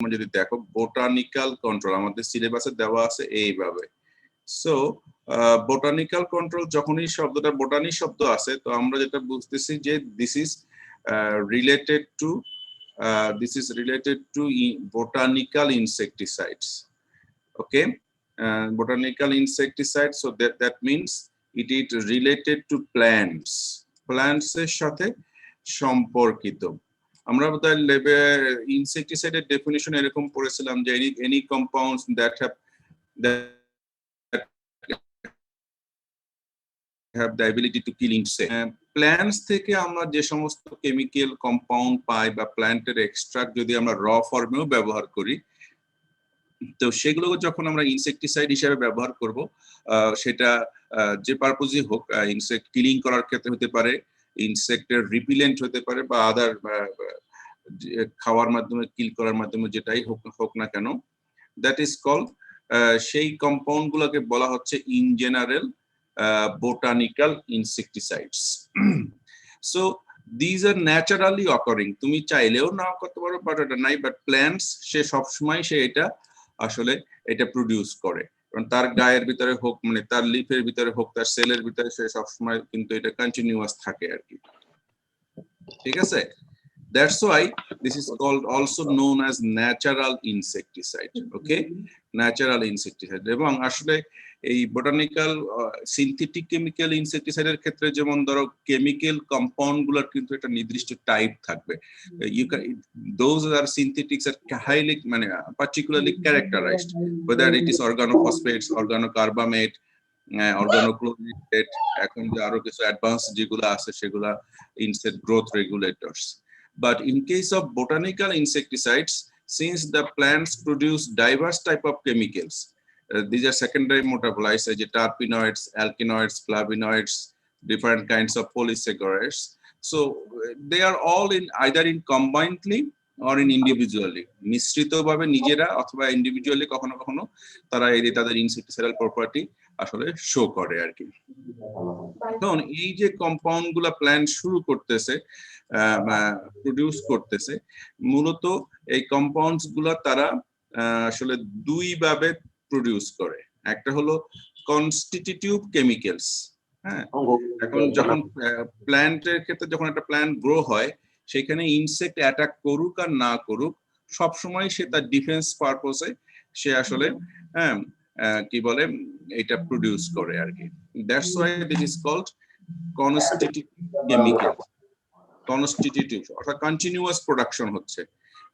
মাধ্যমে যদি দেখো বোটানিক্যাল কন্ট্রোল আমাদের সিলেবাসে দেওয়া আছে এইভাবে। সো বোটানিক্যাল কন্ট্রোল যখনই শব্দটা বোটানি শব্দ আছে তো আমরা যেটা বুঝতেছি যে this is related to botanical insecticides. Okay, botanical insecticides, so that means it is related to plants এর সাথে সম্পর্কিত। আমরা বোধহয় ইনসেক্টিসাইডের ডেফিনিশন এরকম পড়েছিলাম যে any compounds that have the ability to kill insects. Plants থেকে আমরা যে সমস্ত কেমিক্যাল কম্পাউন্ড পাই বা প্ল্যান্টের এক্সট্রাক্ট যদি আমরা র ফর্মেও ব্যবহার করি, তো সেগুলো যখন আমরা ইনসেক্টিসাইড হিসেবে ব্যবহার করব, সেটা যে পারপোজই হোক, ইনসেক্ট কিলিং করার ক্ষেত্রে হতে পারে, ইনসেক্টের রিপিলেন্ট হতে পারে, বা আদার খাওয়ার মাধ্যমে কিল করার মাধ্যমে যেটাই হোক না কেন, দ্যাট ইজ কল্ড, সেই কম্পাউন্ড গুলোকে বলা হচ্ছে in general botanical insecticides. So these are naturally occurring, তুমি চাইলেও না করতে পারো, বাট এটা নাই, বাট প্ল্যান্টস সে সবসময় সে এটা প্রডিউস করে, কারণ তার গায়ের ভিতরে হোক, মানে তার লিফের ভিতরে হোক, তার সেলের ভিতরে সে সবসময় কিন্তু এটা কন্টিনিউয়াস থাকে আর কি। ঠিক আছে, that's why this is called also known as natural insecticide. Okay, natural insecticide. এবং আসলে এই বোটানিক্যাল সিনথেটিক কেমিক্যাল ইনসেক্টিসাইডের ক্ষেত্রে যেমন ধরো কেমিক্যাল কম্পাউন্ড গুলোর কিন্তু একটা নির্দিষ্ট টাইপ থাকবে, those are synthetics are highly মানে particularly characterized, whether it is organophosphates, organocarbamate, organochlorinate, এখন যে আরো কিছু অ্যাডভান্স যেগুলো আছে সেগুলা insect growth regulators. But in case of botanical insecticides, since the plants produce diverse type of chemicals, these are secondary metabolites such as terpenoids, alkaloids, flavonoids, different kinds of polysaccharides. So they are all in either in combinedly or in individually, মিশ্রিত ভাবে নিজেরা অথবা individually কখনো কখনো তারা তাদের ইনসেক্টিসাইডাল property আসলে show করে আর কি। কারণ এই যে কম্পাউন্ড গুলা প্ল্যান্ট শুরু করতেছে, প্রডিউস করতেছে, মূলত এই কম্পাউন্ডস গুলা তারা আসলে দুই ভাবে প্রডিউস করে। একটা হলো কনস্টিটিউটিভ কেমিক্যালস। হ্যাঁ, এখন যখন প্ল্যান্টের ক্ষেত্রে যখন একটা প্ল্যান্ট গ্রো হয়, সেখানে ইনসেক্ট অ্যাটাক করুক আর না করুক, সবসময় সে তার ডিফেন্স পারপোসে সে আসলে কি বলে এটা প্রডিউস করে আর কি। That's why this is called constitutive chemical. Constitutive অর্থাৎ কন্টিনিউয়াস প্রোডাকশন হচ্ছে,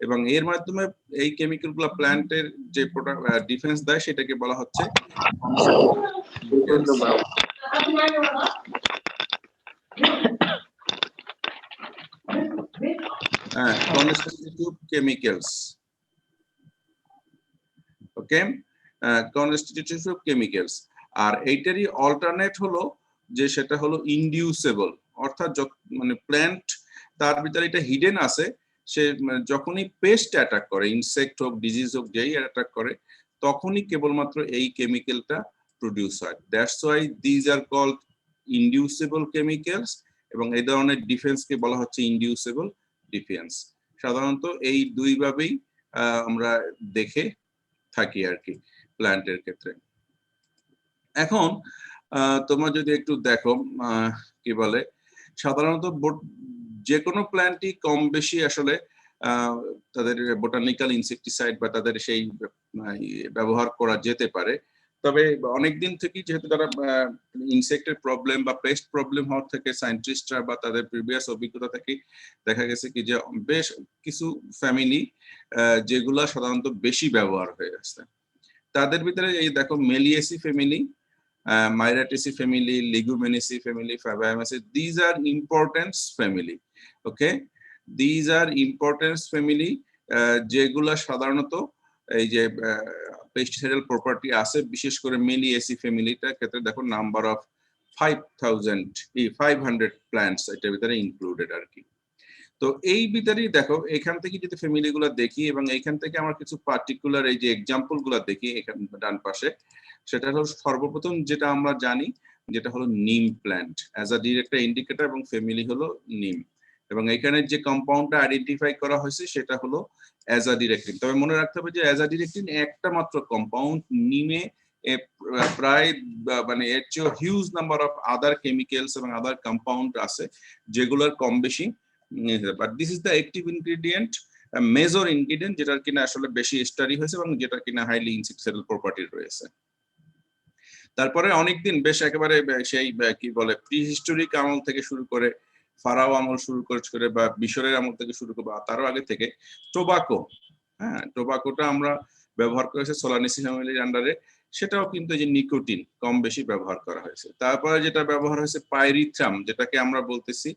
এবং এর মাধ্যমে এই কেমিক্যাল গুলো প্ল্যান্টের যে ডিফেন্স দেয় সেটাকে বলা হচ্ছে constitutive chemicals. Okay, constitutive chemicals. আর এইটারই অল্টারনেট হলো যে সেটা হলো ইনডিউসেবল, অর্থাৎ মানে প্ল্যান্ট তার ভিতরে এটা হিডেন আছে, সে যখনই পেস্ট অ্যাটাক করে, ইনসেক্ট হোক, ডিজিজ হোক, যেই অ্যাটাক করে তখনই কেবলমাত্র এই কেমিক্যালটা প্রডিউস হয়। That's why these are called inducible chemicals, এবং এই ধরনের ডিফেন্সকে বলা হচ্ছে ইনডিউসেবল ডিফেন্স। সাধারণত এই দুইভাবেই আমরা দেখে থাকি আর কি প্ল্যান্টের ক্ষেত্রে। এখন তোমরা যদি একটু দেখো কি বলে, সাধারণত যে কোনো প্ল্যান্টই কম বেশি আসলে তাদের বোটানিক্যাল ইনসেক্টিসাইড বা তাদের সেই ব্যবহার করা যেতে পারে। তবে অনেকদিন থেকে যেহেতু তারা ইনসেক্টের প্রবলেম বা পেস্ট প্রবলেম হওয়ার থেকে সায়েন্টিস্টরা বা তাদের প্রিভিয়াস অভিজ্ঞতা থেকে দেখা গেছে কি যে বেশ কিছু ফ্যামিলি যেগুলা সাধারণত বেশি ব্যবহার হয়ে আসছে, তাদের ভিতরে এই দেখো মেলিয়েসি family, Myrtaceae family, Leguminaceae family, Fabaceae, these are importance family. Okay, these are importance family যেগুলা সাধারণত এই যে পেস্টিসাইডাল প্রপার্টি আছে, বিশেষ করে Meliaceae ফ্যামিলিটার ক্ষেত্রে দেখো নাম্বার অফ 500 প্ল্যান্টস এটার ভিতরে ইনক্লুডেড আর কি। তো এই ভিতরেই দেখো এখান থেকে যদি ফ্যামিলি গুলা দেখি, এবং এইখান থেকে আমরা কিছু পার্টিকুলার এই যে এক্সাম্পল গুলা দেখি এখানে ডান পাশে, সেটা হলো সর্বপ্রথম যেটা আমরা জানি যেটা হলো নিম plant as a direct indicator, এবং ফ্যামিলি হলো নিম। এবং এখানে যে কম্পাউন্ডটা আইডেন্টিফাই করা হয়েছে সেটা হলো অ্যাজাডিরেকটিন। তবে মনে রাখতে হবে যে অ্যাজাডিরেকটিন একটা মাত্র কম্পাউন্ড, নিমে প্রায় মানে এর চেয়ে huge number of other chemicals এবং আদার কম্পাউন্ড আছে যেগুলোর কম বেশি, but this is the active ingredient, major ingredient, যেটার কিনা আসলে বেশি স্টাডি হয়েছে এবং যেটা কিনা হাইলি ইনসেক্টিসাইডাল প্রপার্টি রয়েছে। তারপরে অনেকদিন বেশ একেবারে সেই কি বলে প্রিহিস্টোরিক আমল থেকে শুরু করে, ফারাও আমল শুরু করে বা মিশরের আমল থেকে শুরু করে, তারও আগে থেকে টোবাকো, হ্যাঁ টোবাকোটা আমরা ব্যবহার করেছে সোলানেসি ফ্যামিলির আন্ডারে, সেটাও কিন্তু যে নিকোটিন কম বেশি ব্যবহার করা হয়েছে। তারপরে যেটা ব্যবহার হয়েছে পাইরিথ্রাম, যেটাকে আমরা বলতেছি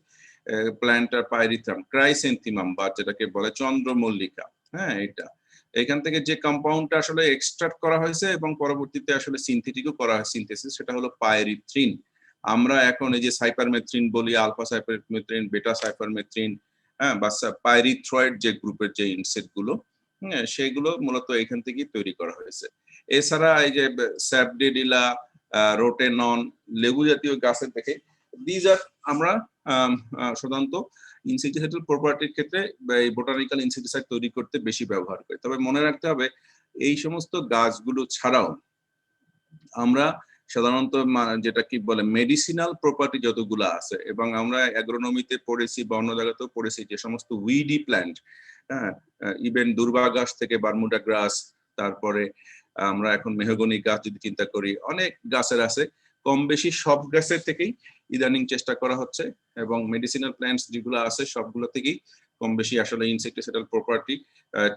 প্ল্যান্টার পাইরিথ্রাম, ক্রাইসেন্থিমাম বা যেটাকে বলে চন্দ্রমল্লিকা, হ্যাঁ এটা এখান থেকে যে কম্পাউন্ডটা আসলে এক্সট্রাক্ট করা হয়েছে এবং পরবর্তীতে আসলে সিনথেটিকও করা হয় সিনথেসিস, সেটা হলো পাইরিথ্রিন। আমরা এখন এই যে সাইপারমেথ্রিন বলি, আলফা সাইপারমেথ্রিন, বেটা সাইপারমেথ্রিন, হ্যাঁ বা পাইরিথ্রয়েড যে গ্রুপের যে ইনসেক্ট গুলো, হ্যাঁ সেগুলো মূলত এখান থেকেই তৈরি করা হয়েছে। এছাড়া এই যে স্যাপডেডিলা, রোটেনন, লেবু জাতীয় গাছের থেকে দিজ আর আমরা সাধারণত ইনসেক্টিসাইডাল প্রপার্টির ক্ষেত্রে এই বোটানিক্যাল ইনসেক্টিসাইড তৈরি করতে বেশি ব্যবহার করি। তবে মনে রাখতে হবে এই সমস্ত গাছগুলো ছাড়াও আমরা সাধারণত যেটা কি বলে মেডিসিনাল প্রপার্টি যতগুলো আছে, এবং আমরা অ্যাগ্রোনমিতে পড়েছি বা অন্য জায়গাতেও পড়েছি যে সমস্ত উইডি প্ল্যান্ট, হ্যাঁ ইভেন দুর্বা গাছ থেকে বারমুডা গ্রাস, তারপরে আমরা এখন মেহগনি গাছ যদি চিন্তা করি, অনেক গাছের আছে, কম বেশি সব গাছের থেকেই ইদানিং চেষ্টা করা হচ্ছে, এবং মেডিসিনাল প্ল্যান্টস যেগুলো আছে সবগুলো থেকেই কম বেশি আসলে ইনসেক্টিসাইডাল প্রপার্টি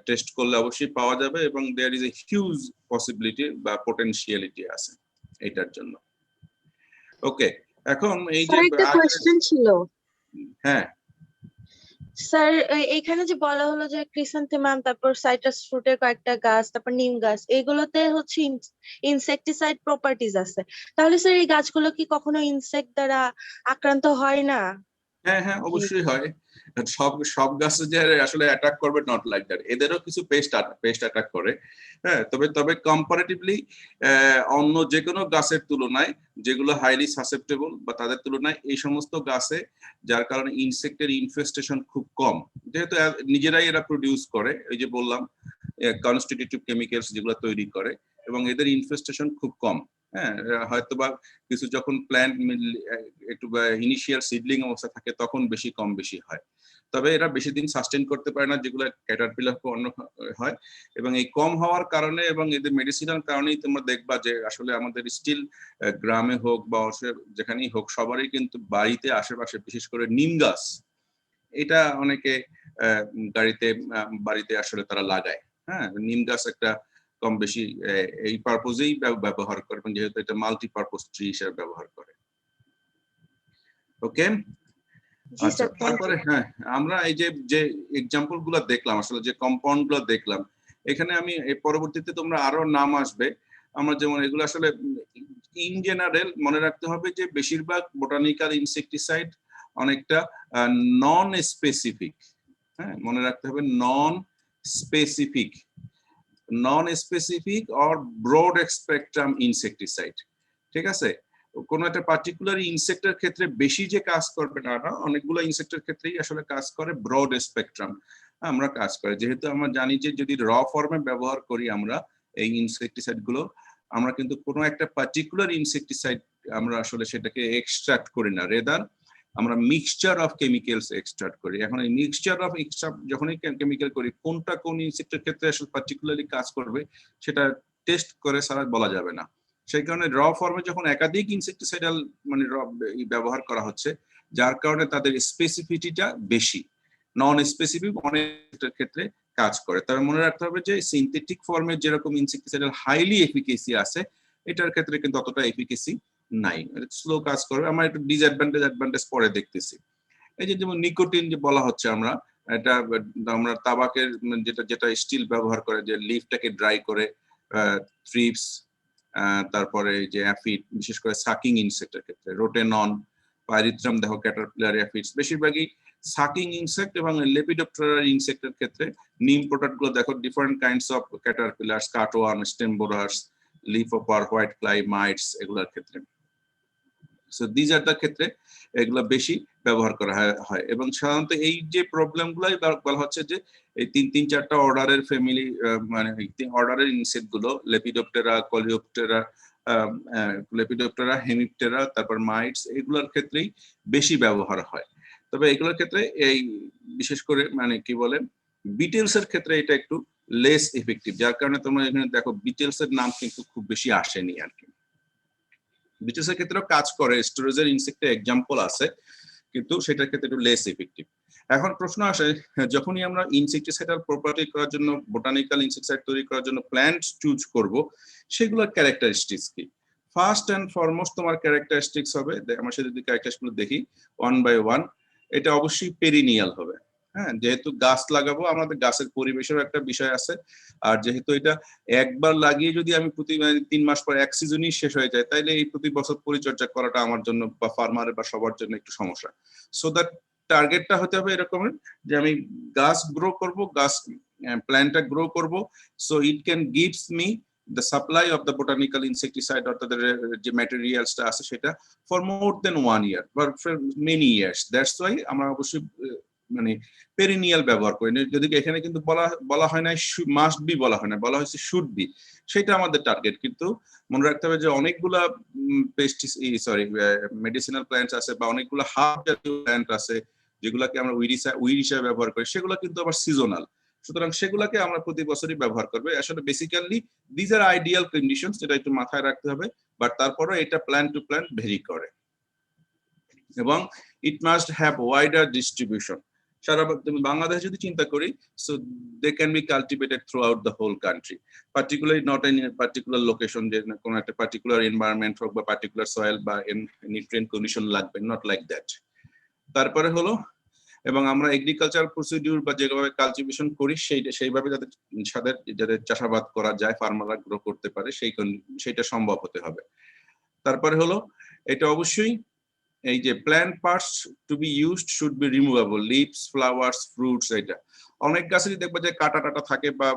টেস্ট করলে অবশ্যই পাওয়া যাবে, এবং there is a huge possibility বা পোটেনশিয়ালিটি আছে এটার জন্য। ওকে, এখন এই যে একটা কোশ্চেন ছিল। হ্যাঁ স্যার, এখানে যে বলা হলো যে ক্রিসান্থেমাম, তারপর সাইট্রাস ফ্রুটের কয়েকটা গাছ, তারপর নিম গাছ, এগুলোতে হচ্ছে ইনসেক্টিসাইড প্রপার্টিজ আছে, তাহলে স্যার এই গাছগুলো কি কখনো ইনসেক্ট দ্বারা আক্রান্ত হয় না? হ্যাঁ হ্যাঁ অবশ্যই হয়। সব গাছে যে আসলে অ্যাটাক করবে নট লাইক দ্যাট, এদেরও কিছু পেস্ট অ্যাটাক করে, হ্যাঁ তবে কম্পারেটিভলি অন্য যে কোনো গাছের তুলনায় যেগুলো হাইলি সাসেপ্টেবল বা তাদের তুলনায় এই সমস্ত গাছে, যার কারণে ইনসেক্টের ইনফেস্টেশন খুব কম, যেহেতু নিজেরাই এরা প্রডিউস করে, এই যে বললাম কনস্টিটিউটিভ কেমিক্যালস যেগুলো তৈরি করে, এবং এদের ইনফেস্টেশন খুব কম। হ্যাঁ হয়তোবা কিছু যখন প্ল্যান্ট একটু ইনিশিয়াল সিডলিং অবস্থা থাকে তখন কম বেশি হয়, তবে এরা বেশি দিন সাস্টেইন করতে পারে না যেগুলো ক্যাটারপিলার অন্য হয়, এবং এই কম হওয়ার কারণে এবং এদের মেডিসিনাল কারণেই তোমরা দেখবা যে আসলে আমাদের স্টিল গ্রামে হোক বা যেখানেই হোক সবারই কিন্তু বাড়িতে আশেপাশে বিশেষ করে নিম গাছ, এটা অনেকে বাড়িতে আসলে তারা লাগায়। হ্যাঁ নিম গাছ একটা কম বেশি এই পারপোজেই ব্যবহার করে, যেহেতু এটা মাল্টিপারপোজ ট্রি হিসেবে ব্যবহার করে। ওকে, আচ্ছা তারপরে হ্যাঁ আমরা এই যে এক্সাম্পল গুলো দেখলাম, আসলে যে কম্পাউন্ড গুলো দেখলাম, এখানে আমি পরবর্তীতে তোমরা আরো নাম আসবে, আমরা যেমন এগুলো আসলে ইন জেনারেল মনে রাখতে হবে যে বেশিরভাগ বোটানিক্যাল ইনসেক্টিসাইড অনেকটা নন স্পেসিফিক, হ্যাঁ মনে রাখতে হবে non specific or broad spectrum insecticide, ঠিক আছে? কোনো একটা পার্টিকুলার ইনসেক্টের ক্ষেত্রে বেশি যে কাজ করবে না, অনেকগুলো ইনসেক্টের ক্ষেত্রেই আসলে কাজ করে ব্রড স্পেকট্রাম আমরা কাজ করে, যেহেতু আমরা জানি যে যদি র ফর্মে ব্যবহার করি আমরা এই ইনসেক্টিসাইড গুলো, আমরা কিন্তু কোনো একটা পার্টিকুলার ইনসেক্টিসাইড আমরা আসলে সেটাকে এক্সট্রাক্ট করি না, রেদার আমরা মিক্সচার অফ কেমিক্যালস এক্সট্রাক্ট করি। এখন এই মিক্সচার অফ যখনই কেমিক্যাল করি, কোনটা কোন ইনসেক্টের ক্ষেত্রে আসলে পার্টিকুলারলি কাজ করবে সেটা টেস্ট করে ছাড়া বলা যাবে না। সেই কারণে র ফর্মে যখন একাধিক ইনসেক্টিসাইডাল মানে ব্যবহার করা হচ্ছে, যার কারণে তাদের স্পেসিফিটিটা বেশি, নন স্পেসিফিক অনেকটার ক্ষেত্রে কাজ করে। তবে মনে রাখতে হবে যে সিনথেটিক ফর্মে যেরকম ইনসেক্টিসাইডাল হাইলি এফিকেসি আছে, এটার ক্ষেত্রে কিন্তু অতটা এফিকেসি নাই, স্লো কাজ করবে। আমরা একটু অ্যাডভান্টেজ পরে দেখতেছি। এই যে যেমন নিকোটিন যে বলা হচ্ছে, আমরা তাবাকের যেটা স্টিল ব্যবহার করে, যে লিফটাকে ড্রাই করে থ্রিপস, তারপরে যে অ্যাফিড, বিশেষ করে সাকিং ইনসেক্টের ক্ষেত্রে রোটেনন, পাইরিথ্রাম দেখো ক্যাটারপিলার অ্যাফিডস, বেশিরভাগই সাকিং ইনসেক্ট, এবং লেপিডোপ্টেরা ইনসেক্টের ক্ষেত্রে নিম প্রোডাক্ট গুলো দেখো different kinds of caterpillar, cutworm, stem borers, leaf hopper, white fly, mites, এগুলোর ক্ষেত্রে। সো দিজ আর দ্য ক্ষেত্রে এগুলো বেশি ব্যবহার করা হয় এবং সাধারণত এই যে প্রবলেমগুলাই বলা হচ্ছে যে এই তিন চারটা অর্ডারের ফ্যামিলি মানে অর্ডারের ইনসেক্ট গুলো লেপিডোপ্টেরা, কলিওপ্টেরা, লেপিডোপ্টেরা, হেমিপ্টেরা, তারপর মাইটস, এগুলোর ক্ষেত্রেই বেশি ব্যবহার হয়। তবে এগুলোর ক্ষেত্রে এই বিশেষ করে মানে কি বলে বিটেলস এর ক্ষেত্রে এটা একটু লেস এফেক্টিভ, যার কারণে তোমরা এখানে দেখো বিটেলস এর নাম কিন্তু খুব বেশি আসেনি আর কি। বিটেলস এর ক্ষেত্রেও কাজ করে, স্টোরেজের ইনসেক্টের এক্সাম্পল আছে, কিন্তু সেটার ক্ষেত্রে একটু লেস এফেক্টিভ। এখন প্রশ্ন আসে, যখনই আমরা ইনসেক্টিসাইডাল প্রপার্টি করার জন্য, বোটানিক্যাল ইনসেক্টিসাইড তৈরি করার জন্য প্ল্যান্ট চুজ করব, সেগুলোর ক্যারেক্টারিস্টিক্স কি? ফার্স্ট অ্যান্ড ফরমোস্ট তোমার ক্যারেক্টারিস্টিক্স হবে, আমরা সেটা যদি ক্যারেক্টারিস্টিক্স দেখি ওয়ান বাই ওয়ান, এটা অবশ্যই পেরিনিয়াল হবে। হ্যাঁ, যেহেতু গাছ লাগাবো, আমাদের গাছের পরিবেশেরও একটা বিষয় আছে, আর যেহেতু এটা একবার লাগিয়ে যদি আমি প্রতি 3 মাস পর এক সিজনই শেষ হয়ে যায়, তাইলে এই প্রতি বছর পরিচর্যা করাটা আমার জন্য বা ফার্মারের বা সবার জন্য একটু সমস্যা। সো দ্যাট টার্গেটটা হতে হবে এরকমের যে আমি গাছ গ্রো করব, গাছ প্ল্যান্টটা গ্রো করব, so it can gives me the supply of the botanical insecticide or the যে ম্যাটেরিয়ালসটা আছে সেটা for more than 1 year but for many years. That's why আমরা অবশ্যই মানে পেরিনিয়াল ব্যবহার করি। যদি এখানে কিন্তু বলা হয় না মাস্ট বি, বলা হয় না, বলা হয়েছে শুড বি, সেটা আমাদের টার্গেট। কিন্তু মনে রাখতে হবে যে অনেকগুলা মেডিসিনাল প্ল্যান্টস আছে বা অনেকগুলো হার্ব জাতীয় প্ল্যান্ট আছে যেগুলোকে আমরা উইড হিসাবে ব্যবহার করি, সেগুলো কিন্তু আবার সিজনাল, সুতরাং সেগুলোকে আমরা প্রতি বছরই ব্যবহার করবে। আসলে basically these are ideal conditions, যেটা একটু মাথায় রাখতে হবে, বাট তারপরে এটা প্ল্যান্ট টু প্ল্যান্ট ভেরি করে এবং it must have wider distribution. সারা বাংলাদেশ যদি চিন্তা করি, so they can be cultivated throughout the whole country, particularly not in particular location, যে কোনো একটা পার্টিকুলার এনভায়রনমেন্ট হোক বা পার্টিকুলার সয়েল বা নিউট্রিয়েন্ট কন্ডিশন লাগবে, নট লাইক দ্যাট। তারপরে হলো, এবং আমরা এগ্রিকালচার প্রসিডিউর বা যেভাবে কালটিভেশন করি সেইভাবে যাদের চাষাবাদ করা যায়, ফার্মাররা গ্রো করতে পারে, সেইটা সম্ভব হতে হবে। তারপরে হলো এটা অবশ্যই এই যে plant parts to be used should be removable, leaves, flowers, fruits. এটা অনেক গাছেরই দেখবো যে কাটা টাটা থাকে বা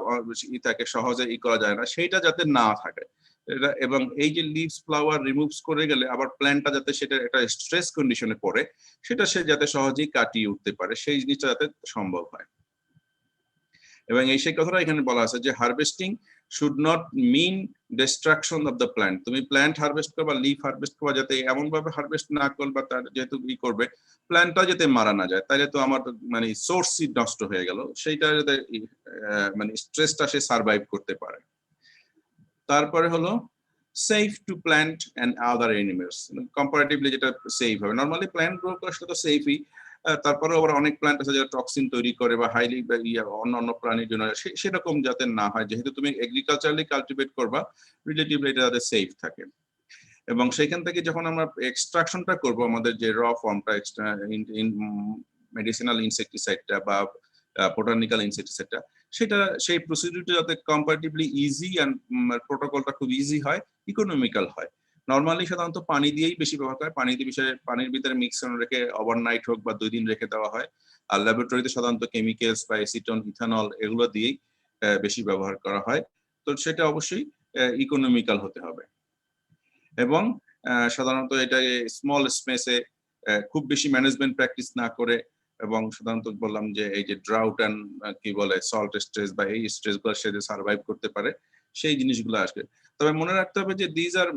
থাকে, সহজে করা যায় না, সেইটা যাতে না থাকে এটা। এবং এই যে লিভস, ফ্লাওয়ার রিমুভস করে গেলে আবার প্ল্যান্টটা যাতে সেটা একটা স্ট্রেস কন্ডিশনে পড়ে, সেটা সে যাতে সহজেই কাটিয়ে উঠতে পারে, সেই জিনিসটা যাতে সম্ভব হয়। এবং সেই কথাটা এখানে বলা আছে যে harvesting should not mean destruction of the plant. তুমি প্ল্যান্ট হারভেস্ট করবা, লিফ হারভেস্ট করবা, যাতে এমন ভাবে হারভেস্ট না করবা তার যেহেতু করবে প্ল্যান্টটা যাতে মারা না যায়, তাহলে তো আমার মানে সোর্সই নষ্ট হয়ে গেল, সেইটা যাতে মানে স্ট্রেসটা সে সার্ভাইভ করতে পারে। তারপরে হলো safe to plant and other animals, comparatively যেটা সেফ হবে। নর্মালি প্ল্যান্ট গ্রো করা সেটা তো সেফই, তারপরে আবার অনেক প্ল্যান্ট আছে যারা টক্সিন তৈরি করে বা হাইলি অন্যান্য প্রাণীর জন্য, সেরকম যাতে না হয়, যেহেতু তুমি এগ্রিকালচারালি কালটিভেট করবা, রিলেটিভলি এটা যাতে সেফ থাকে। এবং সেখান থেকে যখন আমরা এক্সট্রাকশনটা করব, আমাদের যে র ফর্মটা মেডিসিনাল ইনসেকটিসাইডটা বা বোটানিক্যাল ইনসেকটিসাইডটা, সেই প্রসিডিউরটা যাতে কম্পারেটিভলি ইজি অ্যান্ড প্রোটোকলটা খুব ইজি হয়, ইকোনমিক্যাল হয়। নর্মালি সাধারণত পানি দিয়েই বেশি ব্যবহার করে, পানির ভিতরে মিক্সন রেখে ওভারনাইট হোক বা 2 দিন রেখে দেওয়া হয়। আর ল্যাবরেটরিতে সাধারণত কেমিক্যালস বা এসিটন, ইথানল এগুলো দিয়েই বেশি ব্যবহার করা হয়। তো সেটা অবশ্যই ইকোনমিক্যাল হতে হবে। এবং সাধারণত এটা স্মল স্পেসে খুব বেশি ম্যানেজমেন্ট প্র্যাকটিস না করে, এবং সাধারণত বললাম যে এই যে ড্রাউট অ্যান্ড কি বলে সল্ট স্ট্রেস বা এই স্ট্রেসগুলো সে যে সার্ভাইভ করতে পারে, সেই জিনিসগুলো আসবে। তবে মনে রাখতে হবে যে দিজ আর,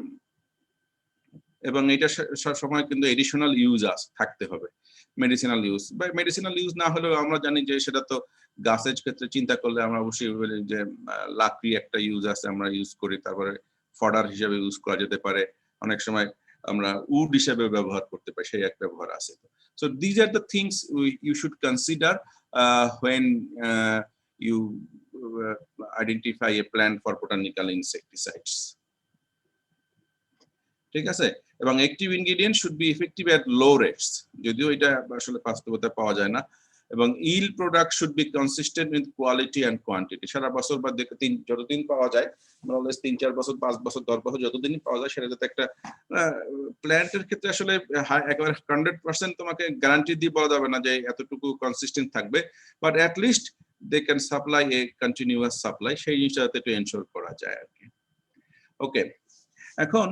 এবং এটা সবসময় কিন্তু এডিশনাল ইউজ থাকতে হবে, মেডিসিনাল ইউজ বা মেডিসিনাল ইউজ না হলেও আমরা জানি যে সেটা তো গাছের ক্ষেত্রে চিন্তা করলে আমরা অবশ্যই বলি যে লাকড়ি একটা ইউজ আছে, আমরা ইউজ করি। তারপরে ফডার হিসেবে ইউজ করা যেতে পারে, অনেক সময় আমরা উড হিসেবে ব্যবহার করতে পারি, সেই এক ব্যবহার আছে। So these are the things you should consider when you identify a plant for botanical insecticides. ঠিক আছে? এবং active ingredient should be effective at low rates, যদিও এটা আসলে বাস্তবতা পাওয়া যায় না। এবং yield product should be consistent with quality and quantity. সারা বছর বা যতদিন পাওয়া যায়, অলওয়েজ 3-4 বছর, 5 বছর, 10 বছর যতদিনই পাওয়া যায়, সেটা যাতে একটা প্ল্যান্টের ক্ষেত্রে আসলে একেবারে 100% তোমাকে গ্যারান্টি দিয়ে বলা যাবে না যে এতটুকু কনসিস্টেন্ট থাকবে, but at least they can supply a continuous supply, সেই জিনিসটা যাতে একটু এনশোর করা যায় আর কি। ওকে, এখন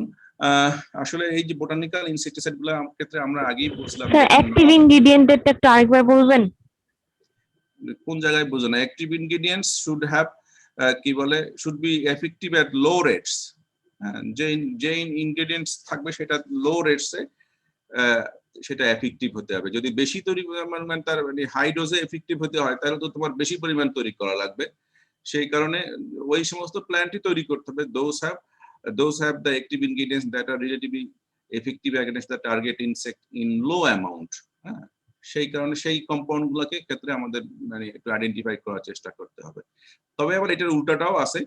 আসলে এই যে বোটানিক্যাল ইনসেক্টিসাইড গুলো ক্ষেত্রে আমরা আগেই বলছিলাম স্যার অ্যাক্টিভ ইনগ্রেডিয়েন্টটা একটু আরেকবার বলবেন? কোন জায়গায় বুঝো না? অ্যাক্টিভ ইনগ্রেডিয়েন্টস শুড হ্যাভ কি বলে should be effective at low rates. যে ইনগ্রেডিয়েন্টস থাকবে সেটা লো রেটসে সেটা এফেক্টিভ হতে হবে। যদি বেশি তৈরি পরিমাণ তার মানে হাই ডোজে এফেক্টিভ হতে হয় তাহলে তো তোমার বেশি পরিমাণ তৈরি করা লাগবে। সেই কারণে ওই সমস্ত প্ল্যান্টই তৈরি করতে হবে those have the active ingredients that are relatively effective against the target insect in low amount। হ্যাঁ, সেই কারণে সেই কম্পাউন্ড গুলোকে ক্ষেত্রে আমাদের মানে একটু আইডেন্টিফাই করার চেষ্টা করতে হবে। তবে আবার এটার উল্টাটাও আছে,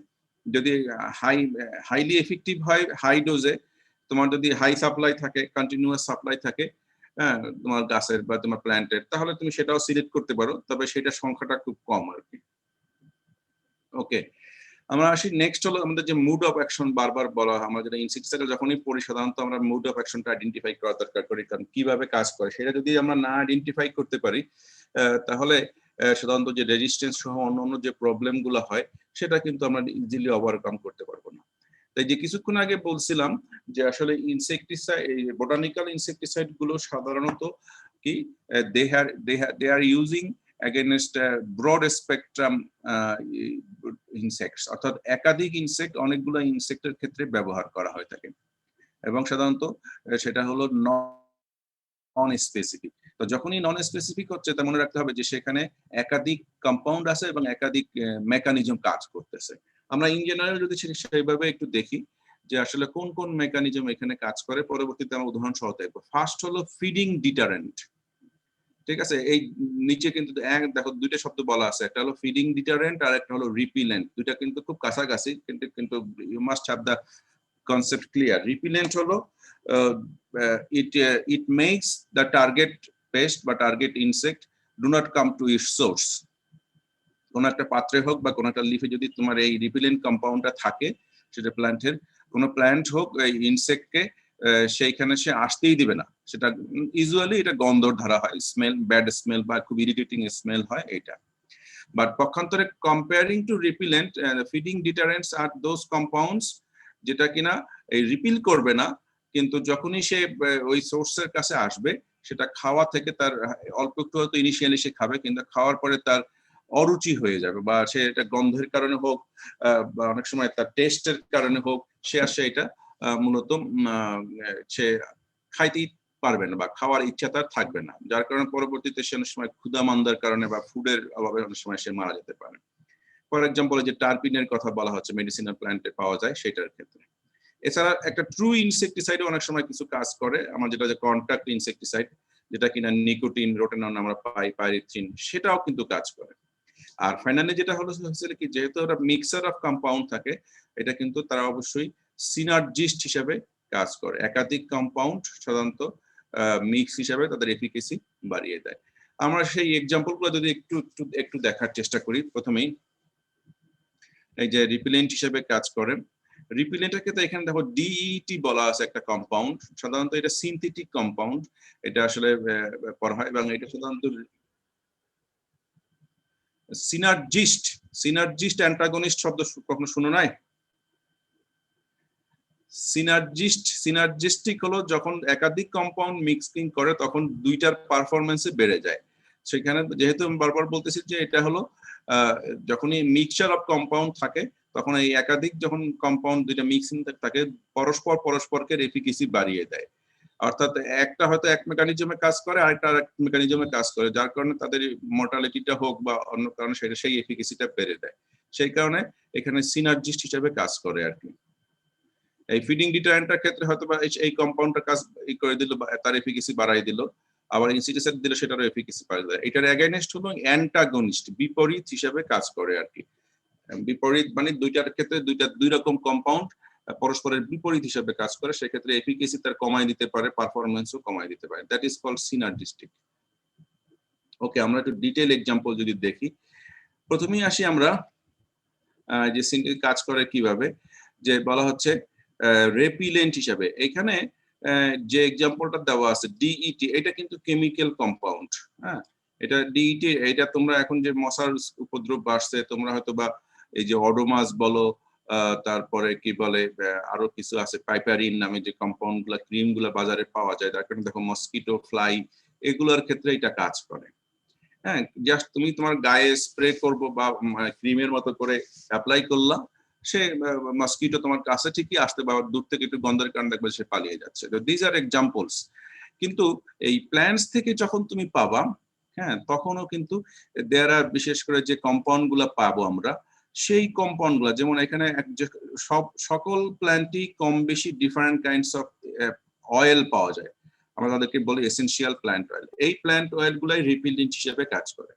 যদি হাইলি এফেক্টিভ হয় হাই ডোজে, তোমার যদি হাই সাপ্লাই থাকে, কন্টিনিউয়াস সাপ্লাই থাকে হ্যাঁ তোমার গাছের বা তোমার প্ল্যান্টের, তাহলে তুমি সেটাও সিলেক্ট করতে পারো, তবে সেটার সংখ্যাটা খুব কম আর কি। ওকে, আমরা আসি নেক্সট হলো আমাদের যে মুড অফ অ্যাকশন। বারবার বলা হয় আমরা যেটা ইনসেক্টিসাইড যখনই পড়ি সাধারণত আমরা মুড অফ অ্যাকশনটা আইডেন্টিফাই করা দরকার করি, কারণ কিভাবে কাজ করে সেটা যদি আমরা না আইডেন্টিফাই করতে পারি তাহলে সাধারণত যে রেজিস্ট্যান্স সহ অন্যান্য যে প্রবলেম গুলো হয় সেটা কিন্তু আমরা ইজিলি ওভারকাম করতে পারবো না। তাই যে কিছুক্ষণ আগে বলছিলাম যে আসলে ইনসেক্টিসাইড এই বোটানিক্যাল ইনসেক্টিসাইড গুলো সাধারণত কি they are using against broad spectrum insects, অর্থাৎ একাধিক ইনসেক্ট অনেকগুলো ইনসেক্টের ক্ষেত্রে ব্যবহার করা হয়ে থাকে এবং সাধারণত সেটা হলো নন স্পেসিফিক। তো যখনই নন স্পেসিফিক হচ্ছে তা মনে রাখতে হবে যে সেখানে একাধিক কম্পাউন্ড আছে এবং একাধিক মেকানিজম কাজ করতেছে। আমরা ইন জেনারেল যদি সেইভাবে একটু দেখি যে আসলে কোন কোন মেকানিজম এখানে কাজ করে, পরবর্তীতে আমরা উদাহরণ সহ দেখব। ফার্স্ট হলো ফিডিং ডিটারেন্ট। ঠিক আছে, এই নিচে কিন্তু দেখো দুইটা শব্দ বলা আছে, একটা হলো ফিডিং ডিটারেন্ট আর একটা হলো রিপিলেন্ট। দুইটা কিন্তু খুব কাছাকাছি, কিন্তু you must have the concept clear. Repellent হলো it makes the target pest বা target insect do not come to its source। কোন একটা পাত্রে হোক বা কোন একটা লিফে যদি তোমার এই রিপিলেন্ট কম্পাউন্ডটা থাকে, সেটা প্ল্যান্টের কোন প্ল্যান্ট হোক, এই ইনসেক্টকে সেইখানে সে আসতেই দিবে না। সেটা ইউজুয়ালি এটা গন্ধর ধারা হয়, স্মেল, ব্যাড স্মেল বা খুব ইরিটেটিং স্মেল হয় এটা। বাট পক্ষান্তরে comparing to repellent, feeding deterrents are those compounds যেটা কিনা এই রিপিল করবে না, কিন্তু যখনই সে ওই সোর্সের কাছে আসবে সেটা খাওয়া থেকে তার অল্প একটু হয়তো ইনিশিয়ালি সে খাবে, কিন্তু খাওয়ার পরে তার অরুচি হয়ে যাবে, বা সে এটা গন্ধের কারণে হোক বা অনেক সময় তার টেস্টের কারণে হোক সে আসে এটা মূলত সে খাইতেই পারবে না বা খাওয়ার ইচ্ছা তার থাকবে না, যার কারণে পরবর্তীতে সে অনেক সময় ক্ষুধা মান্দার কারণে বা ফুডের অভাবে অনেক সময় সে মারা যেতে পারে। ফর এক্সাম্পল যে টার্পিনের কথা বলা হচ্ছে মেডিসিনাল প্ল্যান্টে পাওয়া যায় সেটার ক্ষেত্রে। এছাড়া একটা ট্রু ইনসেক্টিসাইড অনেক সময় কিছু কাজ করে, আমার যেটা যে কন্টাক্ট ইনসেক্টিসাইড যেটা কিনা নিকোটিন, রোটেনন আমরা পাই, পাইরিথ্রিন, সেটাও কিন্তু কাজ করে। আর ফাইনালি যেটা হলো কি, যেহেতু ওটা মিক্সার অফ কম্পাউন্ড থাকে, এটা কিন্তু তারা অবশ্যই সিনার্জিস্ট হিসেবে কাজ করে। একাধিক কম্পাউন্ড সাধারণত মিক্স হিসাবে তাদের এফিকেসি বাড়িয়ে দেয়। আমরা সেই এক্সাম্পল গুলো যদি একটু দেখার চেষ্টা করি। প্রথমেই এই যে রিপিলেন্ট হিসেবে কাজ করে, রিপিলেন্টের ক্ষেত্রে এখানে দেখো ডিইটি বলা আছে একটা কম্পাউন্ড, সাধারণত এটা সিনথেটিক কম্পাউন্ড, এটা আসলে পড়া হয় এবং এটা সাধারণত সিনার্জিস্ট অ্যান্টাগনিস্ট শব্দ কখনো শুনো নাই? সিনার্জিস্টিক হলো যখন একাধিক কম্পাউন্ড মিক্সিং করে তখন দুইটার পারফরমেন্সে বেড়ে যায়। সেখানে যেহেতু আমি বারবার বলতেছি যে এটা হলো যখনই মিক্সচার অফ কম্পাউন্ড থাকে তখন এই একাধিক যখন কম্পাউন্ড দুইটা মিক্সিং থাকে পরস্পরকে এফিকেসি বাড়িয়ে দেয়। অর্থাৎ একটা হয়তো এক মেকানিজমে কাজ করে, আরেকটা আরেক মেকানিজমে কাজ করে, যার কারণে তাদের মর্টালিটিটা হোক বা অন্য কারণে সেটা সেই এফিকেসিটা বেড়ে দেয়। সেই কারণে এখানে সিনার্জিস্ট হিসেবে কাজ করে আর কি। এই ফিডিং ডিটারেন্টের ক্ষেত্রে হয়তো বা এই কম্পাউন্ডটা কাজ করে দিল বা তার এফিকেসি বাড়াই দিল, আবার ইনসেক্টিসাইড দিলে সেটারও এফিকেসি বাড়িয়ে দেয়। এটার অ্যাগেইনস্ট হলো অ্যান্টাগনিস্ট, বিপরীত হিসেবে কাজ করে আর কি। বিপরীত মানে দুইটার ক্ষেত্রে দুই রকম কম্পাউন্ড পরস্পরের বিপরীত হিসেবে কাজ করে, সেক্ষেত্রে এফিকেসি তার কমাই দিতে পারে, পারফরমেন্সও কমাই দিতে পারে। That is called synergistic. Okay, আমরা একটু ডিটেইল এক্সাম্পল যদি দেখি। প্রথমেই আসি আমরা যে সিনথেটিক কাজ করে কিভাবে, যে বলা হচ্ছে রেপিলেন্ট হিসাবে। এখানে যে এক্সাম্পলটা দেওয়া আছে ডিইটি, এটা কিন্তু কেমিক্যাল কম্পাউন্ড। হ্যাঁ, এটা ডিইটি, এটা তোমরা এখন যে মশার উপদ্রব বাড়ছে তোমরা হয়তো বা এই যে অডোমাস বলো তারপরে কি বলে আরো কিছু আছে পাইপারিন নামে যে কম্পাউন্ড গুলা ক্রিম গুলা বাজারে পাওয়া যায়, তার কারণে দেখো মসকিটো ফ্লাই এগুলোর ক্ষেত্রে এটা কাজ করে। হ্যাঁ, জাস্ট তুমি তোমার গায়ে স্প্রে করবো বা ক্রিমের মতো করে অ্যাপ্লাই করলা, সে মসকিটো তোমার কাছে ঠিকই আসতে বা দূর থেকে একটু গন্ধের কারণে দেখবে সে পালিয়ে যাচ্ছে। তো দিজ আর এক্সাম্পলস। কিন্তু এই প্ল্যান্টস থেকে যখন তুমি পাবা, হ্যাঁ, তখনও কিন্তু দেয়ার আর বিশেষ করে যে কম্পাউন্ড গুলা পাবো আমরা, সেই কম্পাউন্ড গুলা যেমন এখানে সকল প্ল্যান্টই কম বেশি ডিফারেন্ট কাইন্ডস অফ অয়েল পাওয়া যায়, আমরা তাদেরকে বলি এসেনশিয়াল প্ল্যান্ট অয়েল। এই প্ল্যান্ট অয়েল গুলাই রিপিলেন্ট হিসেবে কাজ করে।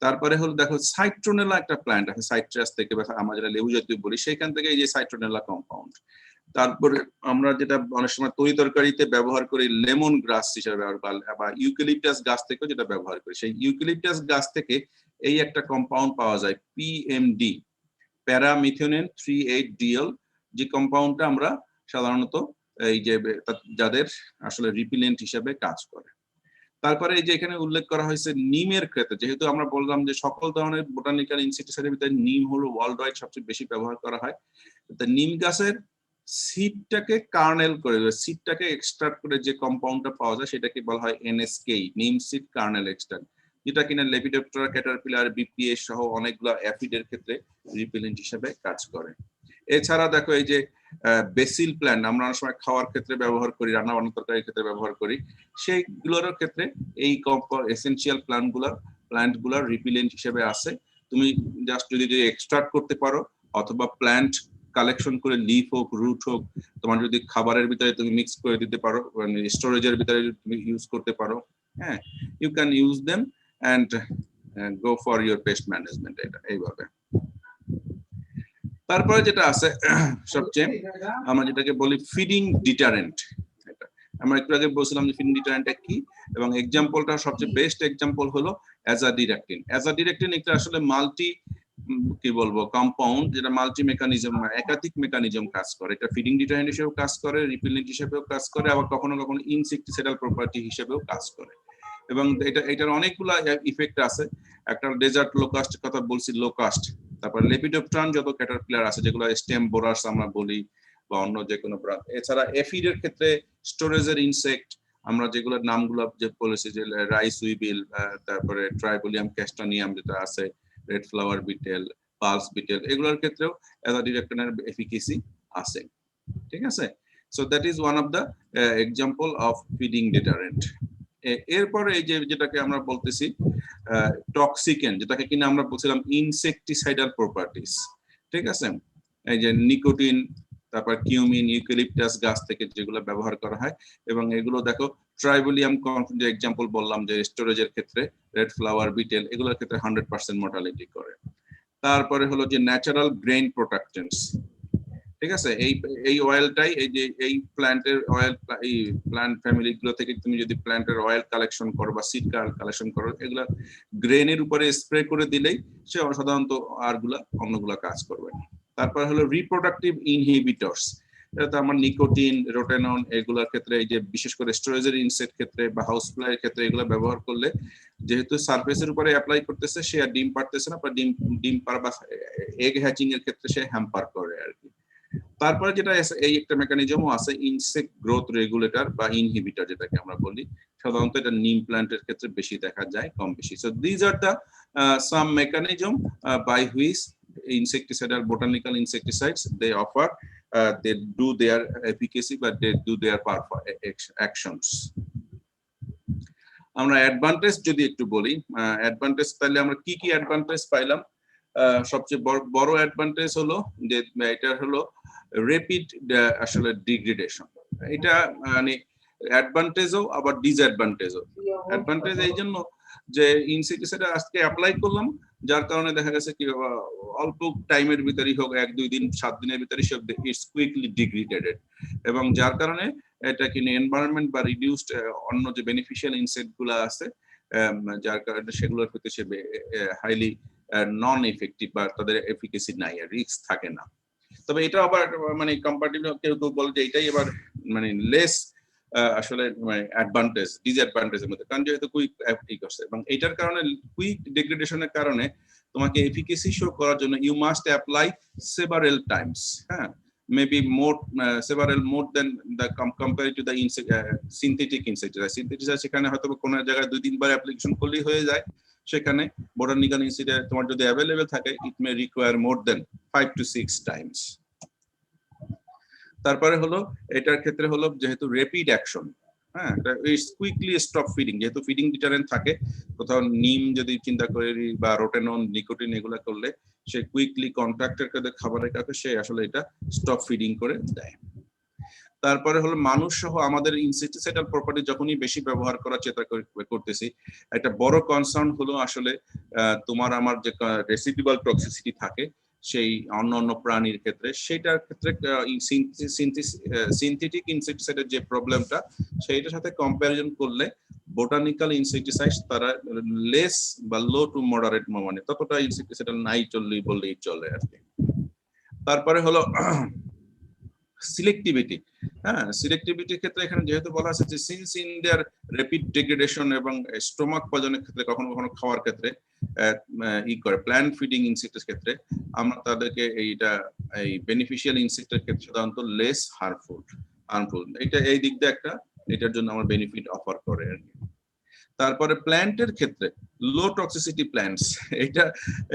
তারপরে হলো দেখো সাইট্রোনেলা একটা প্ল্যান্ট আছে সাইট্রাস থেকে, বা আমরা যেটা লেবু জাতীয় বলি, সেখান থেকে এই যে সাইট্রোনেলা কম্পাউন্ড। তারপরে আমরা যেটা অনেক সময় তরি তরকারিতে ব্যবহার করি লেমন গ্রাস হিসেবে বা ইউক্যালিপটাস গাছ থেকেও যেটা ব্যবহার করি, সেই ইউক্যালিপটাস গাছ থেকে এই একটা কম্পাউন্ড পাওয়া যায় পিএমডি, প্যারামিথিওনিন 3,8-ডিএল, যে কম্পাউন্ডটা আমরা সাধারণত এই যে যাদের আসলে রিপিলেন্ট হিসেবে কাজ করে। তারপরে এই যে এখানে উল্লেখ করা হয়েছে নিমের ক্ষেত্রে, যেহেতু আমরা বললাম যে সকল ধরনের বোটানিক্যাল ইনসেক্টিসাইডের ভিতরে নিম হলো ওয়ার্ল্ড ওয়াইড সবচেয়ে বেশি ব্যবহার করা হয়। নিম গাছের সিডটাকে কার্নেল করে, সিডটাকে এক্সট্রাক্ট করে যে কম্পাউন্ডটা পাওয়া যায় সেটাকে বলা হয় এনএসকে, নিম সিড কার্নেল এক্সট্রাক্ট, যেটা কিনা লেপিডোপ্টেরা, ক্যাটারপিলার, বিপিএস সহ অনেকগুলো অ্যাফিডের ক্ষেত্রে রিপেলেন্ট হিসেবে কাজ করে। এছাড়া দেখো এই যে বেসিল প্ল্যান্ট আমরা অনেক সময় খাওয়ার ক্ষেত্রে ব্যবহার করি, রান্না বান্না তরকারির ক্ষেত্রে ব্যবহার করি, সেইগুলোর ক্ষেত্রে এই এসেনশিয়াল প্ল্যান্টগুলোর রিপিলেন্ট হিসেবে আছে। তুমি জাস্ট যদি এক্সট্রাক্ট করতে পারো অথবা প্ল্যান্ট কালেকশন করে লিফ হোক রুট হোক, তোমার যদি খাবারের ভিতরে তুমি মিক্স করে দিতে পারো, স্টোরেজের ভিতরে তুমি ইউজ করতে পারো, হ্যাঁ, you can use them and go for your pest management. এটা এইভাবে। তারপরে যেটা আছে সবচেয়ে আমরা যেটাকে বলি ফিডিং ডিটারেন্ট, আমরা একটু আগে বলছিলাম যে ফিডিং ডিটারেন্টটা কি, এবং এক্সাম্পলটা সবচেয়ে বেস্ট এক্সাম্পল হলো অ্যাজাডিরেকটিন। অ্যাজাডিরেকটিন একটা আসলে মাল্টি কি বলবো কম্পাউন্ড, যেটা মাল্টি মেকানিজম, একাধিক মেকানিজম কাজ করে। এটা ফিডিং ডিটারেন্ট হিসেবেও কাজ করে, রিপেলেন্ট হিসেবেও কাজ করে, আবার কখনো কখনো ইনসেক্টিসাইডাল প্রপার্টি হিসেবেও কাজ করে। এবং এটার অনেকগুলো ইফেক্ট আছে। একটা ডেজার্ট লোকাস্ট কথা বলছি, লোকাস্ট, তারপর লেপিডোপ্টেরান যত ক্যাটারপিলার আছে যেগুলো স্টেম বোরার্স আমরা বলি বা অন্য যে কোনো, এছাড়া এফিডের ক্ষেত্রে স্টোরেজের ইনসেক্ট আমরা যেগুলোর নামগুলো যে বলেছি, যে রাইস উইবিল, তারপরে ট্রাইবোলিয়াম ক্যাস্টানিয়াম যেটা আছে, red flower betel, pulse betel, এগুলোর ক্ষেত্রেও অ্যাজাডিরেকটিনের এফিকেসি আছে। ঠিক আছে, so that is one of the example of feeding deterrent. এরপরে এই যে যেটাকে আমরা বলতেছি টক্সিকেন্ট, যেটাকে কিনা আমরা বলছিলাম ইনসেকটিসাইডাল প্রপার্টিস। ঠিক আছে, এই যে নিকোটিন, তারপর কিউমিন, ইউক্যালিপটাস গাছ থেকে যেগুলো ব্যবহার করা হয়, এবং এগুলো দেখো ট্রাইবোলিয়াম যে এক্সাম্পল বললাম যে স্টোরেজের ক্ষেত্রে, রেড ফ্লাওয়ার বিটেল এগুলোর ক্ষেত্রে 100% মর্টালিটি করে। তারপরে হলো যে ন্যাচারাল গ্রেইন প্রোটেক্টেন্টস। ঠিক আছে, এই অয়েলটাই এই যে এই প্ল্যান্টের অয়েল, এই প্ল্যান্ট ফ্যামিলি গুলো থেকে তুমি যদি প্ল্যান্টের অয়েল কালেকশন করো বা সিড কালেকশন করো, এগুলা গ্রেনের উপরে স্প্রে করে দিলেই সে সাধারণত আরগুলা অন্যগুলা কাজ করবে না। তারপর হলো রিপ্রোডাক্টিভ ইনহিবিটরস, এটা আমার নিকোটিন, রোটেনন এগুলোর ক্ষেত্রে, এই যে বিশেষ করে স্টোরেজের ইনসেক্ট ক্ষেত্রে বা হাউস ফ্লাইয়ের ক্ষেত্রে এগুলো ব্যবহার করলে যেহেতু সারফেসের উপরে অ্যাপ্লাই করতেছে, সে আর ডিম পারতেছে না, বা ডিম পার বা এগ হ্যাচিং এর ক্ষেত্রে সে হ্যাম্পার করে আর কি। তারপরে যেটা এই একটা মেকানিজমও আছে ইনসেক্ট গ্রোথ রেগুলেটর বা ইনহিবিটর যেটাকে আমরা বলি, সাধারণত এটা নিম প্ল্যান্টের ক্ষেত্রে বেশি দেখা যায়, কম বেশি। So these are the some mechanism by which insecticidal botanical insecticides they offer, they do their efficacy but they do their actions. আমরা অ্যাডভান্টেজ যদি একটু বলি, অ্যাডভান্টেজ তাহলে আমরা কি কি অ্যাডভান্টেজ পাইলাম? সবচেয়ে বড় অ্যাডভান্টেজ হলো যে এটা হলো রেপিড আসলে ডিগ্রেডেশন। এটা মানে অ্যাডভান্টেজও আবার ডিসঅ্যাডভান্টেজও। অ্যাডভান্টেজ এই জন্য যে ইনসেক্টিসাইড আজকে অ্যাপ্লাই করলাম, যার কারণে দেখা গেছে কি অল্প টাইমের ভিতরেই হোক, 1-2 দিন 7 দিনের ভিতরেই সব ইটস কুইকলি ডিগ্রেডেড, এবং যার কারণে এটা কিনে এনভায়রনমেন্ট বা রিডিউসড অন্য যে বেনিফিশিয়াল ইনসেক্ট গুলো আছে, যার কারণে সেগুলোর প্রতি সে হাইলি নন এফেক্টিভ বা তাদের এফিকেসি নাই, রিস্ক থাকে না। তবে এটা আবার মানে কম্পারেটিভলি কেউ কেউ বলে যে এটাই এবার মানে লেস আসলে অ্যাডভান্টেজ ডিসঅ্যাডভান্টেজের মধ্যে, কারণ যেহেতু কুইক করছে, এবং এইটার কারণে কুইক ডিগ্রেডেশনের কারণে তোমাকে এফিকেসি শো করার জন্য you must apply several times, হ্যাঁ, maybe several more than the compared to the synthetic insecticide. Syntheticide সেখানে হয়তো কোনো জায়গায় 2-3 বার অ্যাপ্লিকেশন করলেই হয়ে যায়, সেখানে বোটানিক্যাল ইনসেক্টিসাইড তোমার যদি অ্যাভেলেবল থাকে it may require more than 5 to 6 times. তারপরে হলো এটার ক্ষেত্রে হলো যেহেতু র্যাপিড অ্যাকশন, হ্যাঁ, কুইকলি স্টপ ফিডিং, যেহেতু ফিডিং ডিটারেন্ট থাকে, কোথাও নিম যদি চিন্তা করি বা রোটেনন নিকোটিন এগুলা করলে সে কুইকলি কন্ট্রাক্টের কাছে খাবারের কাছে সে আসলে এটা স্টপ ফিডিং করে দেয়। তারপরে হলো মানুষ সহ আমাদের ইনসেক্টিসাইডাল প্রপার্টি যখনই বেশি ব্যবহার করার চেষ্টা করতেছি, একটা বড় কনসার্ন হলো আসলে তোমার আমার যে রেসিডুয়াল টক্সিসিটি থাকে সেই অন্য প্রাণীর ক্ষেত্রে, সেটার ক্ষেত্রে সিনথেটিক ইনসেক্টিসাইডের যে প্রবলেমটা সেইটার সাথে কম্প্যারিজন করলে বোটানিক্যাল ইনসেক্টিসাইডস তারা লেস বা লো টু মডারেট, মানে ততটা ইনসেক্টিসাইডাল নাই বললেই চলে আর কি। তারপরে হলো সিলেক্টিভিটি, হ্যাঁ, সিলেক্টিভিটির ক্ষেত্রে এখানে যেহেতু বলা আছে যে since in their rapid degradation এবং স্টোমাক পয়জনের ক্ষেত্রে কখনো কখনো খাওয়ার ক্ষেত্রে করে প্ল্যান্ট ফিডিং ইনসেক্টের ক্ষেত্রে আমরা তাদেরকে এই বেনিফিশিয়াল ইনসেক্টের ক্ষেত্রে সাধারণত লেস হার্মফুল, এটা এই দিক দিয়ে একটা এটার জন্য আমার বেনিফিট অফার করে আর কি। তারপরে প্ল্যান্টের ক্ষেত্রে লো টক্সিসিটি প্ল্যান্টস, এটা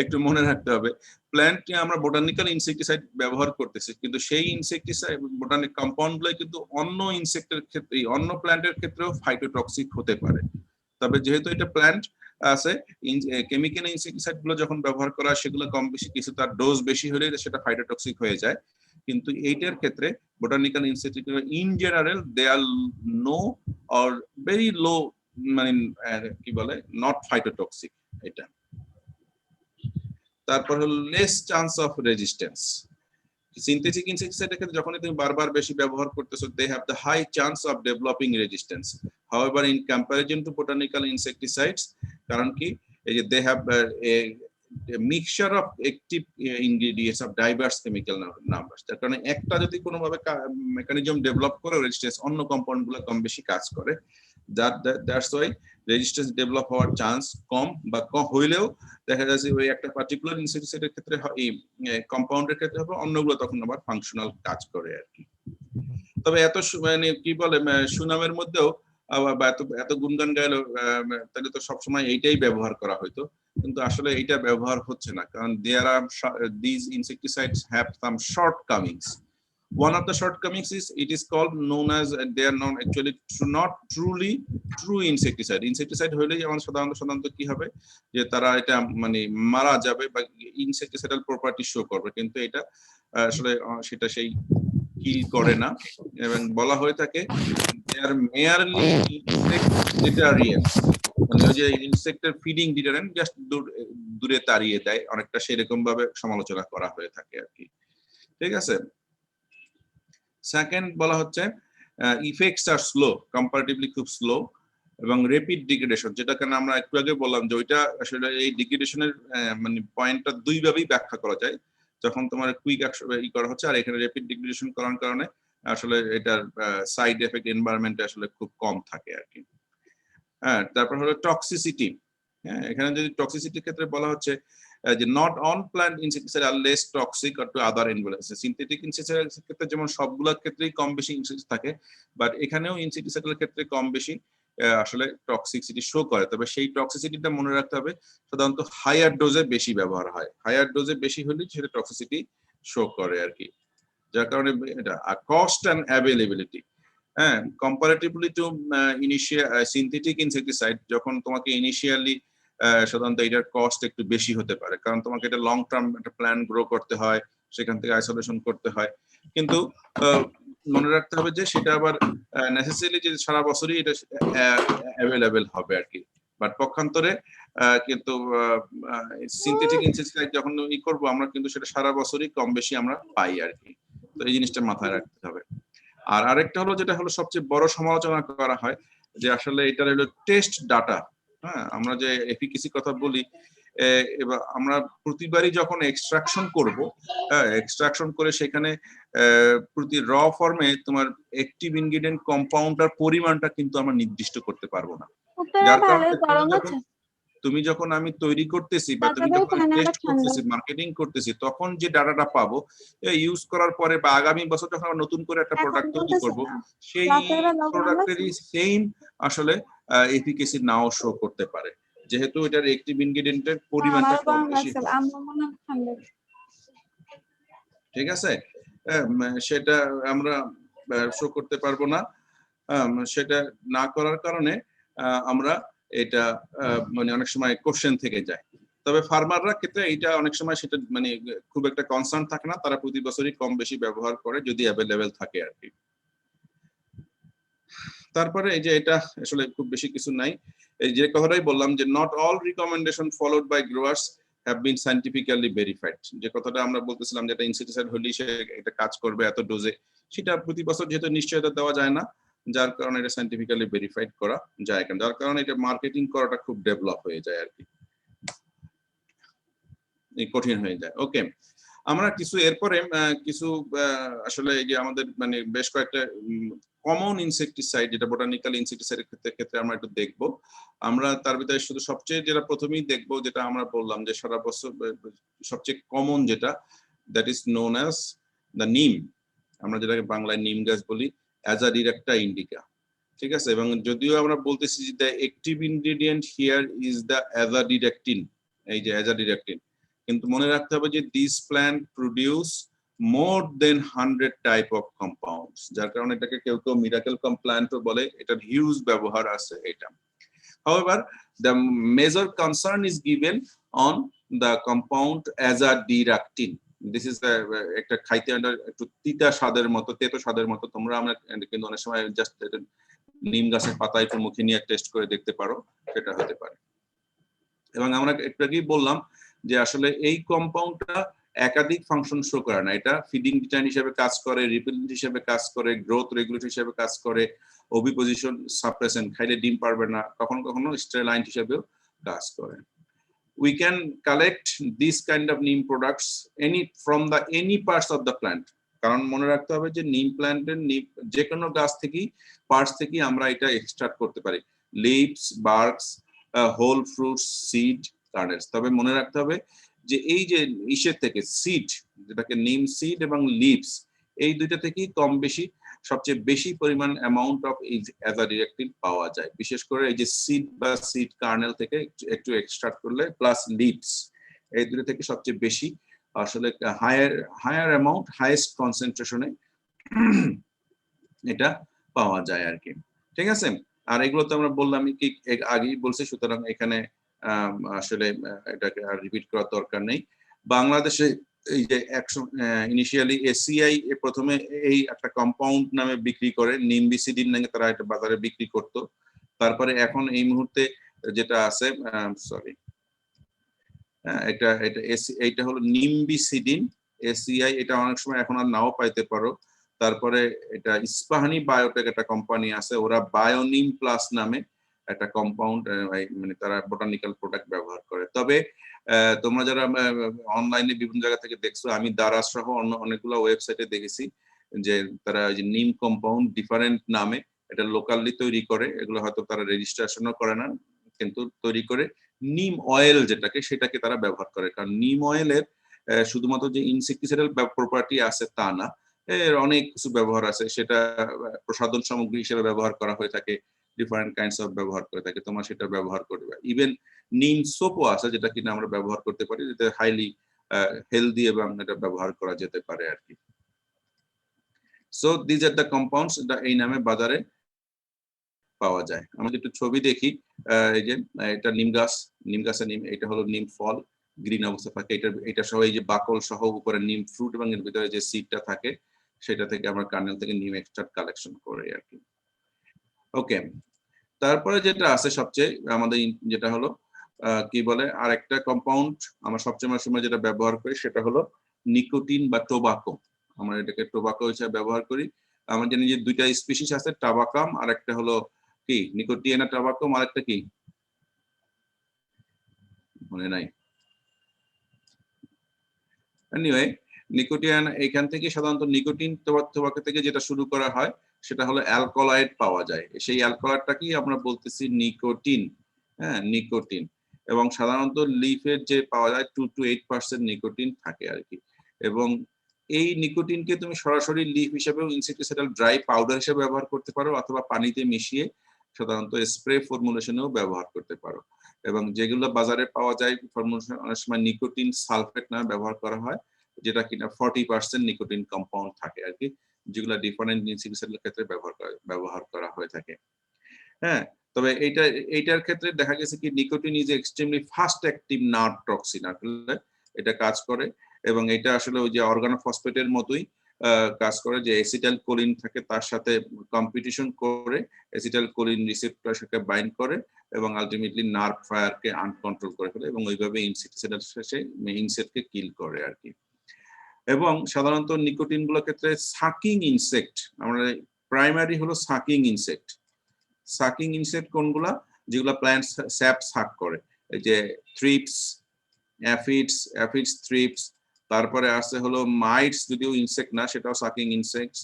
একটু মনে রাখতে হবে। প্ল্যান্টে আমরা বোটানিক্যাল ইনসেক্টিসাইড ব্যবহার করতেছি, কিন্তু সেই ইনসেক্টিসাইড বোটানিক কম্পাউন্ডগুলো কিন্তু অন্য ইনসেক্টের ক্ষেত্রে, অন্য প্ল্যান্টের ক্ষেত্রেও ফাইটোটক্সিক হতে পারে। তবে যেহেতু এটা প্ল্যান্ট আছে, কেমিক্যাল ইনসেক্টিসাইড গুলো যখন ব্যবহার করা হয় সেগুলো কম বেশি কিছু তার ডোজ বেশি হলে সেটা ফাইটোটক্সিক হয়ে যায়, কিন্তু এইটার ক্ষেত্রে botanical insecticide in general they are no or very low, মানে কি বলে নট ফাইটোটক্সিক এটা। তারপর হলো less chance of resistance. Synthetic ইনসেক্টিসাইডের ক্ষেত্রে যখন তুমি বারবার বেশি ব্যবহার করতেছো they have the high chance of developing resistance. However in comparison to botanical insecticides, কারণ কি এই যে they have a mixture of active ingredients of diverse chemical numbers, যার কারণে একটা যদি কোনোভাবে মেকানিজম ডেভেলপ করে রেজিস্ট্যান্স অন্য কম্পাউন্ড গুলো কম বেশি কাজ করে, দ্যাটস ওয়াই রেজিস্ট্যান্স ডেভেলপ হওয়ার চান্স কম, বা কম হইলেও দেখা যাচ্ছে ওই একটা পার্টিকুলার ইনসেক্টিসাইডের ক্ষেত্রে এই কম্পাউন্ডের ক্ষেত্রে হবে, অন্যগুলো তখন আবার ফাংশনাল কাজ করে আর কি। তবে এত মানে কি বলে সুনামের মধ্যেও বা এত গুণগান গাইলো তাহলে তো সবসময় এইটাই ব্যবহার করা হইতো, কিন্তু আসলে এইটা ব্যবহার হচ্ছে না, কারণ these insecticides have some shortcomings. One of the shortcomings is it is called known as they are not actually not truly true insecticide. Insecticide হলে যেমন সাধারণত কি হবে যে তারা এটা মানে মারা যাবে বা ইনসেক্টিসাইডাল প্রপার্টি শো করবে, কিন্তু এটা আসলে সেটা সেই কি করে না, এবং বলা হয়ে থাকে they are merely insectarians, মানে ওই যে ইনসেক্টের ফিডিং ডিটারেন্ট, জাস্ট দূরে তাড়িয়ে দেয়, অনেকটা সেরকম ভাবে সমালোচনা করা হয়ে থাকে আর কি। ঠিক আছে। সেকেন্ড বলা হচ্ছে ইফেক্টস আর স্লো, কম্পারেটিভলি খুব স্লো, এবং র্যাপিড ডিগ্রেডেশন, যেটা কেন আমরা একটু আগে বললাম যে ওইটা আসলে এই ডিগ্রেডেশনের মানে পয়েন্টটা দুই ভাবেই ব্যাখ্যা করা যায়, যখন তোমার কুইক করা হচ্ছে, আর এখানে র্যাপিড ডিগ্রেডেশন করার কারণে আসলে এটার সাইড এফেক্ট এনভায়রনমেন্টে আসলে খুব কম থাকে আর কি। হ্যাঁ, তারপর হলো টক্সিসিটি। হ্যাঁ, এখানে যদি টক্সিসিটির ক্ষেত্রে বলা হচ্ছে যে not on plant insecticide are less toxic or to other environments. Synthetic ইনসেক্টিসাইডের ক্ষেত্রে যেমন সবগুলোর ক্ষেত্রেই কম বেশি ইনসেক্টিসাইড থাকে, বাট এখানেও ইনসেক্টিসাইডের ক্ষেত্রে কম বেশি আসলে টক্সিসিটি শো করে। তবে সেই টক্সিসিটিটা মনে রাখতে হবে সাধারণত হায়ার ডোজে বেশি ব্যবহার হয়, হায়ার ডোজে বেশি হলে সেটা টক্সিসিটি শো করে আর কি, যার কারণে এটা কস্ট অ্যান্ড অ্যাভেলেবিলিটি। হ্যাঁ, কম্পারেটিভলি টু সিনথেটিক ইনসেক্টিসাইড, যখন তোমাকে ইনিশিয়ালি সাধারণত এটার কস্ট একটু বেশি হতে পারে, কারণ তোমাকে এটা লং টার্ম একটা প্ল্যান গ্রো করতে হয়, সেখান থেকে আইসোলেশন করতে হয়, কিন্তু মনে রাখতে হবে যে সেটা আবার নেসেসারিলি যে সারা বছরই এটা অ্যাভেলেবেল হবে আর কি। বাট পক্ষান্তরে কিন্তু সিনথেটিক ইনসেক্টিসাইড যখন করবো আমরা, কিন্তু সেটা সারা বছরই কম বেশি আমরা পাই আর কি। তো এই জিনিসটা মাথায় রাখতে হবে। আর আরেকটা হলো যেটা হলো সবচেয়ে বড় সমালোচনা করা হয় যে আসলে এটা হলো টেস্ট ডাটা। হ্যাঁ, আমরা যে এফিকেসি কথা বলি, এবার আমরা প্রতিবারই যখন এক্সট্রাকশন করব, এক্সট্রাকশন করে সেখানে প্রতি র ফর্মে তোমার অ্যাক্টিভ ইনগ্রেডিয়েন্ট কম্পাউন্ডটার পরিমাণটা কিন্তু আমরা নির্দিষ্ট করতে পারবো না, যার কারণে তুমি যখন আমি তৈরি করতেছি বা তুমি যখন টেস্ট করতেছি মার্কেটিং করতেছি তখন যে ডাটাটা পাবো ইউজ করার পরে বা আগামী বছর যখন আমরা নতুন করে একটা প্রোডাক্ট তৈরি করব সেই প্রোডাক্টেরই সেম আসলে এফিকেসি নাও শো করতে পারে, যেহেতু এটার অ্যাক্টিভ ইনগ্রেডিয়েন্টের পরিমাণটা কম বেশি হয়। ঠিক আছে, সেটা আমরা শো করতে পারবো না। সেটা না করার কারণে আমরা এটা মানে অনেক সময় কোশ্চেন থেকে যায়। তবে ফার্মাররা ক্ষেত্রে এটা অনেক সময় সেটা মানে খুব একটা কনসার্ন থাকে না, তারা প্রতি বছরই কম বেশি ব্যবহার করে যদি অ্যাভেলেবেল থাকে আর কি। তারপরে এই যে এটা আসলে খুব বেশি কিছু নাই, এই যে কথাটাই বললাম যে not all recommendation followed by growers have been scientifically verified. যে কথাটা আমরা বলতেছিলাম যে এটা ইনসেক্টিসাইড হলেই সে এটা কাজ করবে এত ডোজে, সেটা প্রতি বছর যেহেতু নিশ্চয়তা দেওয়া যায় না, যার কারণে এটা সায়েন্টিফিক্যালি ভেরিফাইড করা যায় না, যার কারণে এটা মার্কেটিং করাটা খুব ডেভেলপ হয়ে যায় আর কি, কঠিন হয়ে যায়। ওকে, আমরা কিছু এরপরে কিছু আসলে এই যে আমাদের মানে বেশ কয়েকটা কমন ইনসেক্টিসাইড, যেটা বোটানিক্যাল ইনসেক্টিসাইডের ক্ষেত্রে আমরা একটু দেখবো। আমরা তার ভিতরে শুধু সবচেয়ে যেটা প্রথমেই দেখবো, যেটা আমরা বললাম যে সারা বছর সবচেয়ে কমন যেটা, that is known as the নিম। আমরা যেটাকে বাংলায় নিম গাছ বলি, অ্যাজাডিরেক্টা ইন্ডিকা। ঠিক আছে, এবং যদিও আমরা বলতেছি যে the active ingredient here is the azadirachtin, এই যে অ্যাজাডিরেক্টিন, কিন্তু মনে রাখতে হবে যে this plant produce more than 100 type of compounds, যার কারণে এটাকে কেউ কেউ মিরাকেল প্ল্যান্টও বলে, এটার হিউজ ব্যবহার আছে এটা। However, the major concern is given on the compound azadiractin. This is একটা খাইতে একটু তিতা স্বাদের মতো, তেতো স্বাদের মতো। তোমরা আমরা কিন্তু অনেক সময় জাস্ট নিম গাছের পাতা একটু মুখে নিয়ে টেস্ট করে দেখতে পারো, সেটা হতে পারে। এবং আমরা একটু আগেই বললাম যে আসলে এই কম্পাউন্ডটা একাধিক ফাংশন শো করে না, এটা ফিডিং ডিটাইন হিসেবে কাজ করে, রিপেলেন্ট হিসেবে কাজ করে, গ্রোথ রেগুলেটর হিসেবে কাজ করে, ওভিপোজিশন সাপ্রেসেন্ট, খাইলে ডিম পারবে না, কখনো কখনো স্টেরাইলাইন্ট হিসেবেও কাজ করে। We can collect this kind of neem products from any parts of the plant, কারণ মনে রাখতে হবে যে নিম প্ল্যান্টের যে কোনো গাছ থেকেই পার্টস থেকেই আমরা এটা এক্সট্রাক্ট করতে পারি, leaves, barks, whole fruits, seed, kernels. তবে মনে রাখতে হবে যে এই যে ইসের থেকে সিড, যেটাকে নিম সিড এবং লিভস, এই দুইটা থেকেই কম বেশি সবচেয়ে বেশি পরিমাণ অ্যামাউন্ট অফ অ্যাজাডিরেক্টিন পাওয়া যায়, বিশেষ করে এই যে সিড বা সিড কার্নেল থেকে একটু এক্সট্রাক্ট করলে, প্লাস লিভস, এই দুটো থেকে সবচেয়ে বেশি আসলে হায়ার অ্যামাউন্ট, হাইয়েস্ট কনসেন্ট্রেশনে এটা পাওয়া যায় আর কি। ঠিক আছে, আর এগুলো তো আমরা বললাম কি আগেই বলছি, সুতরাং এখানে আসলে এটাকে আর রিপিট করার দরকার নেই। বাংলাদেশে এই যে ইনিশিয়ালি এসিআই প্রথমে এই একটা কম্পাউন্ড নামে বিক্রি করে, নিমবিসিডিন নামে তারা এটা বাজারে বিক্রি করত। তারপরে এখন এই মুহূর্তে যেটা আছে, সরি, এটা হলো নিমবিসিডিন এসিআই, এটা অনেক সময় এখন আর নাও পাইতে পারো। তারপরে এটা ইস্পাহানি বায়োটেক একটা কোম্পানি আছে, ওরা বায়োনিম প্লাস নামে একটা কম্পাউন্ড মানে তারা বোটানিক্যাল প্রোডাক্ট ব্যবহার করে। তবে তোমরা যারা অনলাইনে বিভিন্ন জায়গা থেকে দেখছো, আমি দারাজ সহ অন্য অনেকগুলো ওয়েবসাইটে দেখেছি যে তারা যে নিম কম্পাউন্ড ডিফারেন্ট নামে এটা লোকালি তৈরি করে, এগুলো হয়তো তারা রেজিস্ট্রেশনও করে না, কিন্তু তৈরি করে নিম অয়েল যেটাকে, সেটাকে তারা ব্যবহার করে। কারণ নিম অয়েলের শুধুমাত্র যে ইনসেক্টিসাইডাল প্রপার্টি আছে তা না, এর অনেক কিছু ব্যবহার আছে, সেটা প্রসাধন সামগ্রী হিসেবে ব্যবহার করা হয়ে থাকে, ডিফারেন্ট কাইন্ডস অফ ব্যবহার করে থাকে, তোমরা সেটা ব্যবহার করবে। ইভেন নিম সোপও আছে যেটা কিনা আমরা ব্যবহার করতে পারি, যেটা হাইলি হেলদি এবং এটা ব্যবহার করা যেতে পারে আর কি। So this are the compounds, এই নামে বাজারে পাওয়া যায়। আমরা একটু ছবি দেখি, এই যে এটা নিম গাছ, নিম গাছের নিম, এটা হলো নিম ফল, গ্রিন অবস্থা থাকে, এটা সহ এই যে বাকল সহ উপরে নিম ফ্রুট এবং এর ভিতরে যে সিডটা থাকে সেটা থেকে আমরা কার্নেল থেকে নিম এক্সট্রাক্ট কালেকশন করি আর কি। ওকে, তারপরে যেটা আছে সবচেয়ে আমাদের যেটা হলো কি বলে আরেকটা কম্পাউন্ড আমরা সবচেয়ে সময় যেটা ব্যবহার করি সেটা হলো নিকোটিন বা টোবাকো। আমরা এটাকে টোবাকো হিসেবে ব্যবহার করি। আমরা জানি যে দুইটা স্পিসিস আছে, টাবাকাম আর একটা হলো কি নিকোটিয়ানা টাবাকাম, আর একটা কি মনে নাই, এনিওয়ে নিকোটিয়ান, এখান থেকে সাধারণত নিকোটিন টোবাকো থেকে যেটা শুরু করা হয় সেটা হলো অ্যালকোলয়েড পাওয়া যায়, সেই অ্যালকোলয়েডটাকেই আমরা বলতেছি নিকোটিন। হ্যাঁ, নিকোটিন। এবং সাধারণত লিফের যে পাওয়া যায় 2 to 8% নিকোটিন থাকে আর কি। এবং এই নিকোটিনকে তুমি সরাসরি লিফ হিসেবেও ইনসেক্টিসাইডাল ড্রাই পাউডার হিসেবে ব্যবহার করতে পারো, অথবা পানিতে মিশিয়ে সাধারণত স্প্রে ফর্মুলেশনেও ব্যবহার করতে পারো। এবং যেগুলো বাজারে পাওয়া যায় ফর্মুলেশন অনেক সময় নিকোটিন সালফেট নামে ব্যবহার করা হয়, যেটা কিনা 40% নিকোটিন কম্পাউন্ড থাকে আর কি, যেগুলো ডিফারেন্ট ইনসেক্টিসাইডের ক্ষেত্রে ব্যবহার করা হয়ে থাকে। হ্যাঁ, তবে এইটার ক্ষেত্রে দেখা গেছে কি nicotine is extremely fast active nerve toxin, আসলে এটা কাজ করে। এবং এটা আসলে ওই যে অর্গানোফসফেটের মতোই কাজ করে, যে অ্যাসিটাইল কোলিন থাকে তার সাথে কম্পিটিশন করে অ্যাসিটাইল কোলিন রিসেপ্টরের সাথে বাইন্ড করে এবং আলটিমেটলি নার্ভ ফায়ারকে আনকন্ট্রোল করে ফেলে, এবং ওইভাবে ইনসেক্টিসাইডের শেষে ইনসেক্টকে কিল করে আর কি। এবং সাধারণত নিকোটিন গুলোর ক্ষেত্রে সাকিং ইনসেক্ট, আমরা প্রাইমারি হলো সাকিং ইনসেক্ট। সাকিং ইনসেক্ট কোনগুলা? যেগুলা প্ল্যান্ট স্যাপ সাক করে, এই যে থ্রিপস, অ্যাফিডস, থ্রিপস, তারপরে আছে হলো মাইটস, যদিও ইনসেক্ট না সেটাও সাকিং ইনসেক্টস।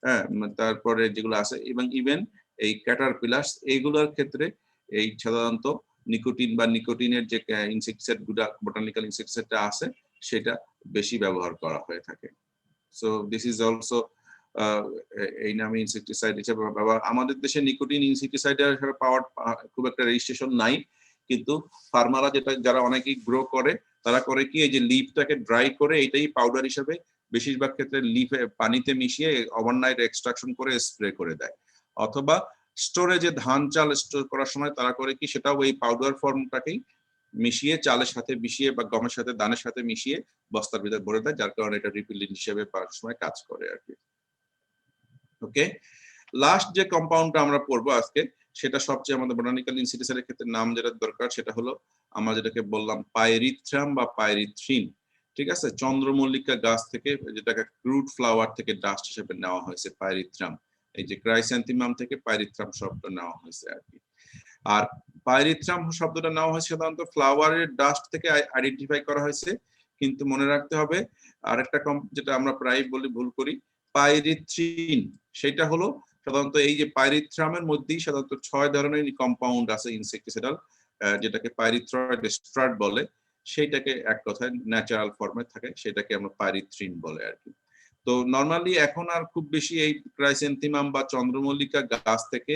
হ্যাঁ, তারপরে যেগুলো আছে এবং ইভেন এই ক্যাটারপিলার্স, এইগুলোর ক্ষেত্রে এই সাধারণত নিকোটিন বা নিকোটিনের যে ইনসেক্টিসাইড গুলা বোটানিক্যাল ইনসেক্টিসাইডটা আছে সেটা বেশি ব্যবহার করা হয়ে থাকে। সো দিস ইজ অলসো এই নামে ইনসেক্টিসাইড হিসেবে ব্যবহার। আমাদের দেশে নিকোটিন ইনসেক্টিসাইডের পাওয়ার খুব একটা রেজিস্ট্রেশন নাই, কিন্তু ফার্মাররা যারা অনেকেই গ্রো করে তারা করে কি, এই যে লিফটাকে ড্রাই করে এটাই পাউডার হিসেবে বেশিরভাগ ক্ষেত্রে লিফে পানিতে মিশিয়ে ওভারনাইট এক্সট্রাকশন করে স্প্রে করে দেয়। অথবা স্টোরেজে ধান চাল স্টোর করার সময় তারা করে কি, সেটাও এই পাউডার ফর্মটাকেই মিশিয়ে চালের সাথে মিশিয়ে বা গমের সাথে দানের সাথে মিশিয়ে বস্তার ভিতরে ভরে দেয়, যার কারণে এটা রিপিলেন্ট হিসেবে পাওয়ার সময় কাজ করে আর কি। ওকে, লাস্ট যে কম্পাউন্ডটা আমরা পড়বো আজকে, সেটা সবচেয়ে আমাদের বোটানিক্যাল ইনসেক্টিসাইডের ক্ষেত্রে নাম যেটা দরকার সেটা হলো, আমরা যেটাকে বললাম পাইরিথ্রাম বা পাইরিথ্রিন। ঠিক আছে, চন্দ্রমল্লিকা গাছ থেকে, যেটাকে ক্রুড ফ্লাওয়ার থেকে ডাস্ট হিসেবে নেওয়া হয়েছে পাইরিথ্রাম। এই যে ক্রাইস্যান্থেমাম থেকে পাইরিথ্রাম শব্দ নেওয়া হয়েছে আর কি। আর পাইরিথ্রাম শব্দটা নেওয়া হয়েছে সাধারণত ফ্লাওয়ারের ডাস্ট থেকে আইডেন্টিফাই করা হয়েছে, কিন্তু মনে রাখতে হবে আরেকটা যেটা আমরা প্রায় বলি ভুল করি, পাইরিথ্রিন, সেটা হলো সাধারণত এই যে পাইরিথ্রামের মধ্যেই সাধারণত 6 ধরনের কম্পাউন্ড আছে ইনসেক্টিসাইডাল, যেটাকে পাইরিথ্রয়েড স্ট্রাট বলে, সেইটাকে এক কথায় ন্যাচারাল ফর্মে থাকে, সেটাকে আমরা পাইরিথ্রিন বলে আর কি। তো নরমালি এখন আর খুব বেশি এই ক্রাইসেন্থেমাম বা চন্দ্রমল্লিকা গাছ থেকে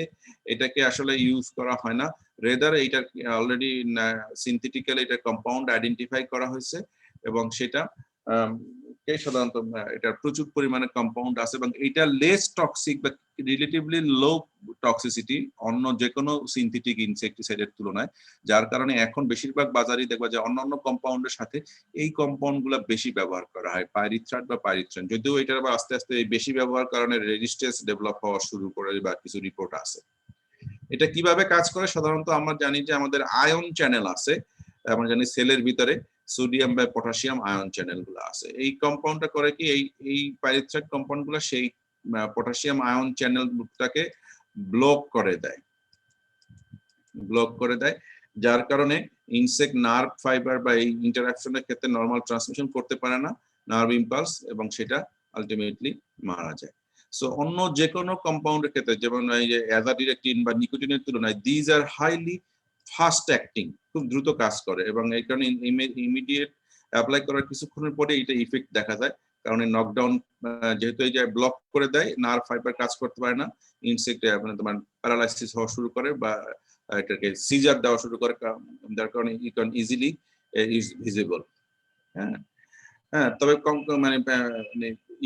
এটাকে আসলে ইউজ করা হয় না, রেদার এইটা অলরেডি সিনথেটিক্যালি এটা কম্পাউন্ড আইডেন্টিফাই করা হয়েছে, এবং সেটা সাধারণত এটা প্রচুর পরিমাণে কম্পাউন্ড আছে, এবং এটা লেস টক্সিক বা রিলেটিভলি লো টক্সিসিটি অন্য যে কোনো সিনথেটিক ইনসেক্টিসাইডের তুলনায়, যার কারণে এখন বেশিরভাগ বাজারেই দেখবা যে অন্যান্য কম্পাউন্ডের সাথে এই কম্পাউন্ড গুলা বেশি ব্যবহার করা হয়, পাইরিথ্রাট বা পাইরিথ্রিন, যদিও এটার আবার আস্তে আস্তে বেশি ব্যবহার কারণে রেজিস্ট্যান্স ডেভেলপ হওয়া শুরু করে বা কিছু রিপোর্ট আছে। এটা কিভাবে কাজ করে? সাধারণত আমরা জানি যে আমাদের আয়ন চ্যানেল আছে, আমরা জানি সেলের ভিতরে সোডিয়াম বা পটাশিয়াম আয়ন চ্যানেল গুলো আছে। এই কম্পাউন্ডটা করে কি, এই পাইরিথ্রাইট কম্পাউন্ড গুলো সেই পটাশিয়াম আয়ন চ্যানেল গুলোটাকে ব্লক করে দেয়, যার কারণে ইনসেক্ট নার্ভ ফাইবার বা এই ইন্টারাকশনের ক্ষেত্রে নরমাল ট্রান্সমিশন করতে পারে না নার্ভ ইম্পালস, এবং সেটা আলটিমেটলি মারা যায়। সো অন্য যে কোনো কম্পাউন্ডের ক্ষেত্রে, যেমন এই যে অ্যাজাডিরেকটিন বা নিকোটিনের তুলনায় these are highly fast acting, খুব দ্রুত কাজ করে, এবং এই কারণে ইমিডিয়েট অ্যাপ্লাই করার কিছুক্ষণের পরে এটা ইফেক্ট দেখা যায়, কারণ এই নকডাউন যেহেতু এই যে ব্লক করে দেয়, নার্ভ ফাইবার কাজ করতে পারে না, ইনসেক্ট মানে তোমার প্যারালাইসিস হওয়া শুরু করে বা এটাকে সিজার দেওয়া শুরু করে, যার কারণে you can easily is visible. হ্যাঁ হ্যাঁ, তবে মানে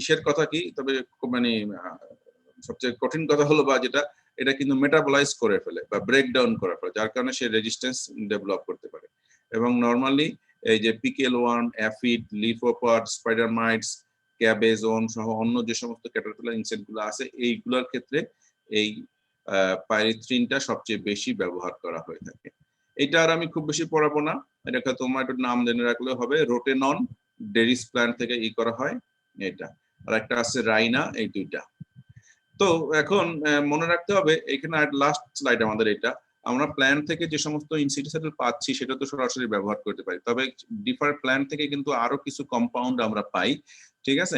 ইসের কথা কি, তবে মানে সবচেয়ে কঠিন কথা হলো বা যেটা, এটা কিন্তু মেটাবলাইজ করে ফেলে বা ব্রেকডাউন করে ফেলে, যার কারণে সে রেজিস্ট্যান্স ডেভেলপ করতে পারে। এবং নর্মালি এই যে pickle worm, aphid, leafhopper, spider mites, cabbage worm সহ অন্য যে সমস্ত ক্যাটারপিলার ইনসেক্ট গুলো আছে, এইগুলোর ক্ষেত্রে এই পাইরিথ্রিনটা সবচেয়ে বেশি ব্যবহার করা হয়ে থাকে। এটা আর আমি খুব বেশি পড়াবো না, এটা তোমার একটু নাম জেনে রাখলে হবে। রোটেনন ডেরিস প্ল্যান্ট থেকে করা হয় এটা, আর একটা আছে রাইনা, এই দুইটা। তো এখন মনে রাখতে হবে এখানে লাস্ট স্লাইড আমাদের এটা, আমরা প্ল্যান্ট থেকে যে সমস্ত ইনসেক্টিসাইড পাচ্ছি সেটা তো সরাসরি ব্যবহার করতে পারি, তবে ডিফার প্ল্যান্ট থেকে কিন্তু আরো কিছু কম্পাউন্ড আমরা পাই, ঠিক আছে,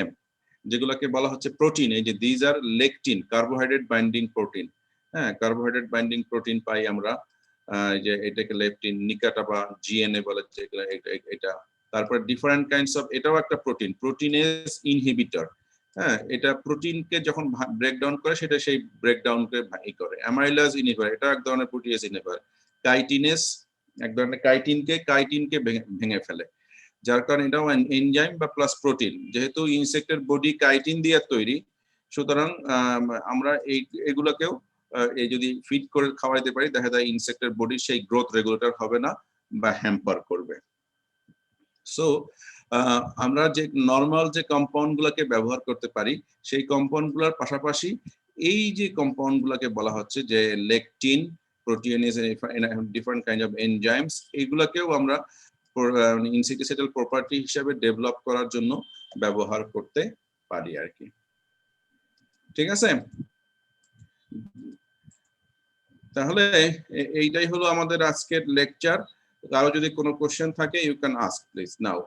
যেগুলোকে বলা হচ্ছে প্রোটিন। এই যে these are lectin, carbohydrate binding protein. হ্যাঁ, কার্বোহাইড্রেট বাইন্ডিং প্রোটিন পাই আমরা যে এটাকে লেপটিন, নিকাটা বা জিএনএ বলে যেগুলো, এটা। তারপরে ডিফারেন্ট কাইন্ডস অফ, এটাও একটা প্রোটিন, প্রোটিনেজ ইনহিবিটর। হ্যাঁ, এটা প্রোটিনকে যখন ব্রেকডাউন করে সেটা সেই ব্রেকডাউনকে করে। অ্যামাইলাজ ইনহিবিটর, এটা এক ধরনের প্রোটিনেজ ইনহিবিটর। কাইটিনেস এক ধরনের কাইটিনকে ভেঙে ফেলে, যার কারণে এটাও এনজাইম বা প্লাস প্রোটিন। যেহেতু ইনসেক্টের বডি কাইটিন দিয়ে তৈরি, সুতরাং আমরা এগুলোকেও এই যদি ফিড করে খাওয়াইতে পারি, দেখা যায় ইনসেক্টের বডির সেই গ্রোথ রেগুলেটর হবে না বা হ্যাম্পার করবে। সো আমরা যে নর্মাল যে কম্পাউন্ড গুলাকে ব্যবহার করতে পারি, সেই কম্পাউন্ড গুলার পাশাপাশি এই যে কম্পাউন্ড গুলাকে বলা হচ্ছে যে lectin, proteinase, different kind of enzymes, এইগুলাকেও আমরা ইনসেক্টিসাইডাল প্রপার্টি হিসেবে ডেভেলপ করার জন্য ব্যবহার করতে পারি আর কি। ঠিক আছে, তাহলে এইটাই হলো আমাদের আজকের লেকচার। কারো যদি কোনো কোশ্চেন থাকে, ইউ ক্যান আস্ক প্লিজ নাও।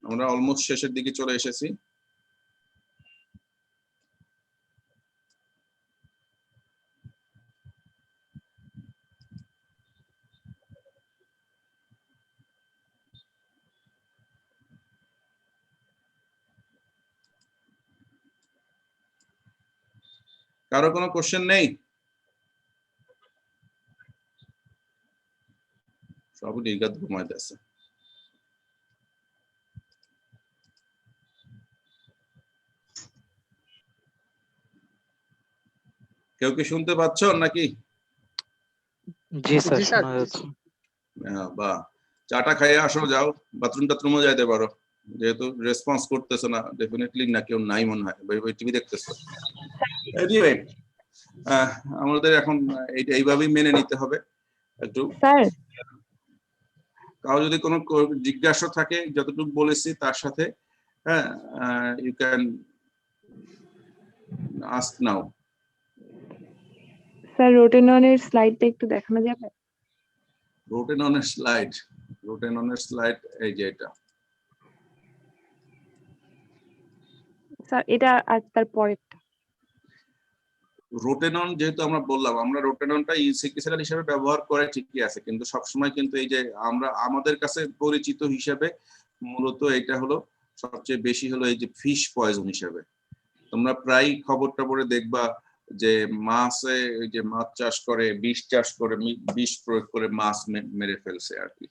আমরা অলমোস্ট শেষের দিকে চলে এসেছি। কারো কোনো কোশ্চেন নেই? সব নির্গাত ঘুমাইতেছে। কেউ কি শুনতে পাচ্ছ নাকি? জি স্যার, শোনা যাচ্ছে। বাহ, চাটা খাইয়ে আসো, যাও বাথরুম টাথরুমও যাইতে পারো, যেহেতু রেসপন্স করতেছো না। ডেফিনেটলি না, কেউ নাই মনে হয়, টিভি দেখতেছো। এনিওয়ে, আমাদের এখন এইভাবেই মেনে নিতে হবে একটু। স্যার কারো যদি কোনো জিজ্ঞাসা থাকে, যতটুকু বলেছি তার সাথে, হ্যাঁ, you can ask now. Sir রোটেননের স্লাইডটা একটু দেখানো যাবে? রোটেননের স্লাইড এই যে এটা। স্যার এটা আর তার পরেরটা। রোটেনন যেহেতু আমরা বললাম, আমরা রোটেননটা ইনসেক্টিসাইড হিসেবে ব্যবহার করে ঠিকই আছে, কিন্তু সবসময় কিন্তু এই যে আমরা আমাদের কাছে পরিচিত হিসেবে মূলত এটা হলো সবচেয়ে বেশি হলো এই যে ফিশ পয়জন হিসেবে। তোমরা প্রায় খবর টবরে দেখবা যে মাছে, যে মাছ চাষ করে, বিষ চাষ করে, বিষ প্রয়োগ করে মাছ মেরে ফেলছে আর কি।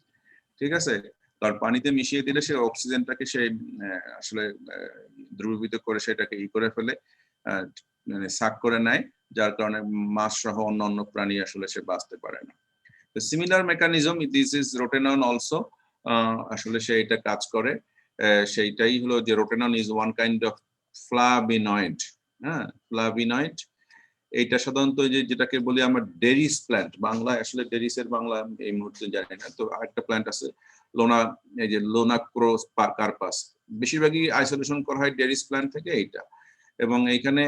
ঠিক আছে, কারণ পানিতে মিশিয়ে দিলে সে অক্সিজেনটাকে সে আসলে দ্রবীভূত করে সেটাকে করে ফেলে, মানে সাক করে নেয়, যার কারণে মাছ সহ অন্য প্রাণী আসলে সে বাঁচতে পারে না। তো similar mechanism this is rotenone also, আসলে সে এটা কাজ করে। সেইটাই হলো যে rotenone is one kind of flavonoid. হ্যাঁ, ফ্লাভিনয়েড। এইটা সাধারণত যেটাকে বলি আমরা ডেরিস প্ল্যান্ট, বাংলায় আসলে ডেরিসের বাংলা এই মুহূর্তে জানি না। তো আরেকটা প্ল্যান্ট আছে এই যে লোনাক্রোস কার্পাস, বেশিরভাগই আইসোলেশন করা হয় ডেরিস প্ল্যান্ট থেকে এইটা। এবং এইখানে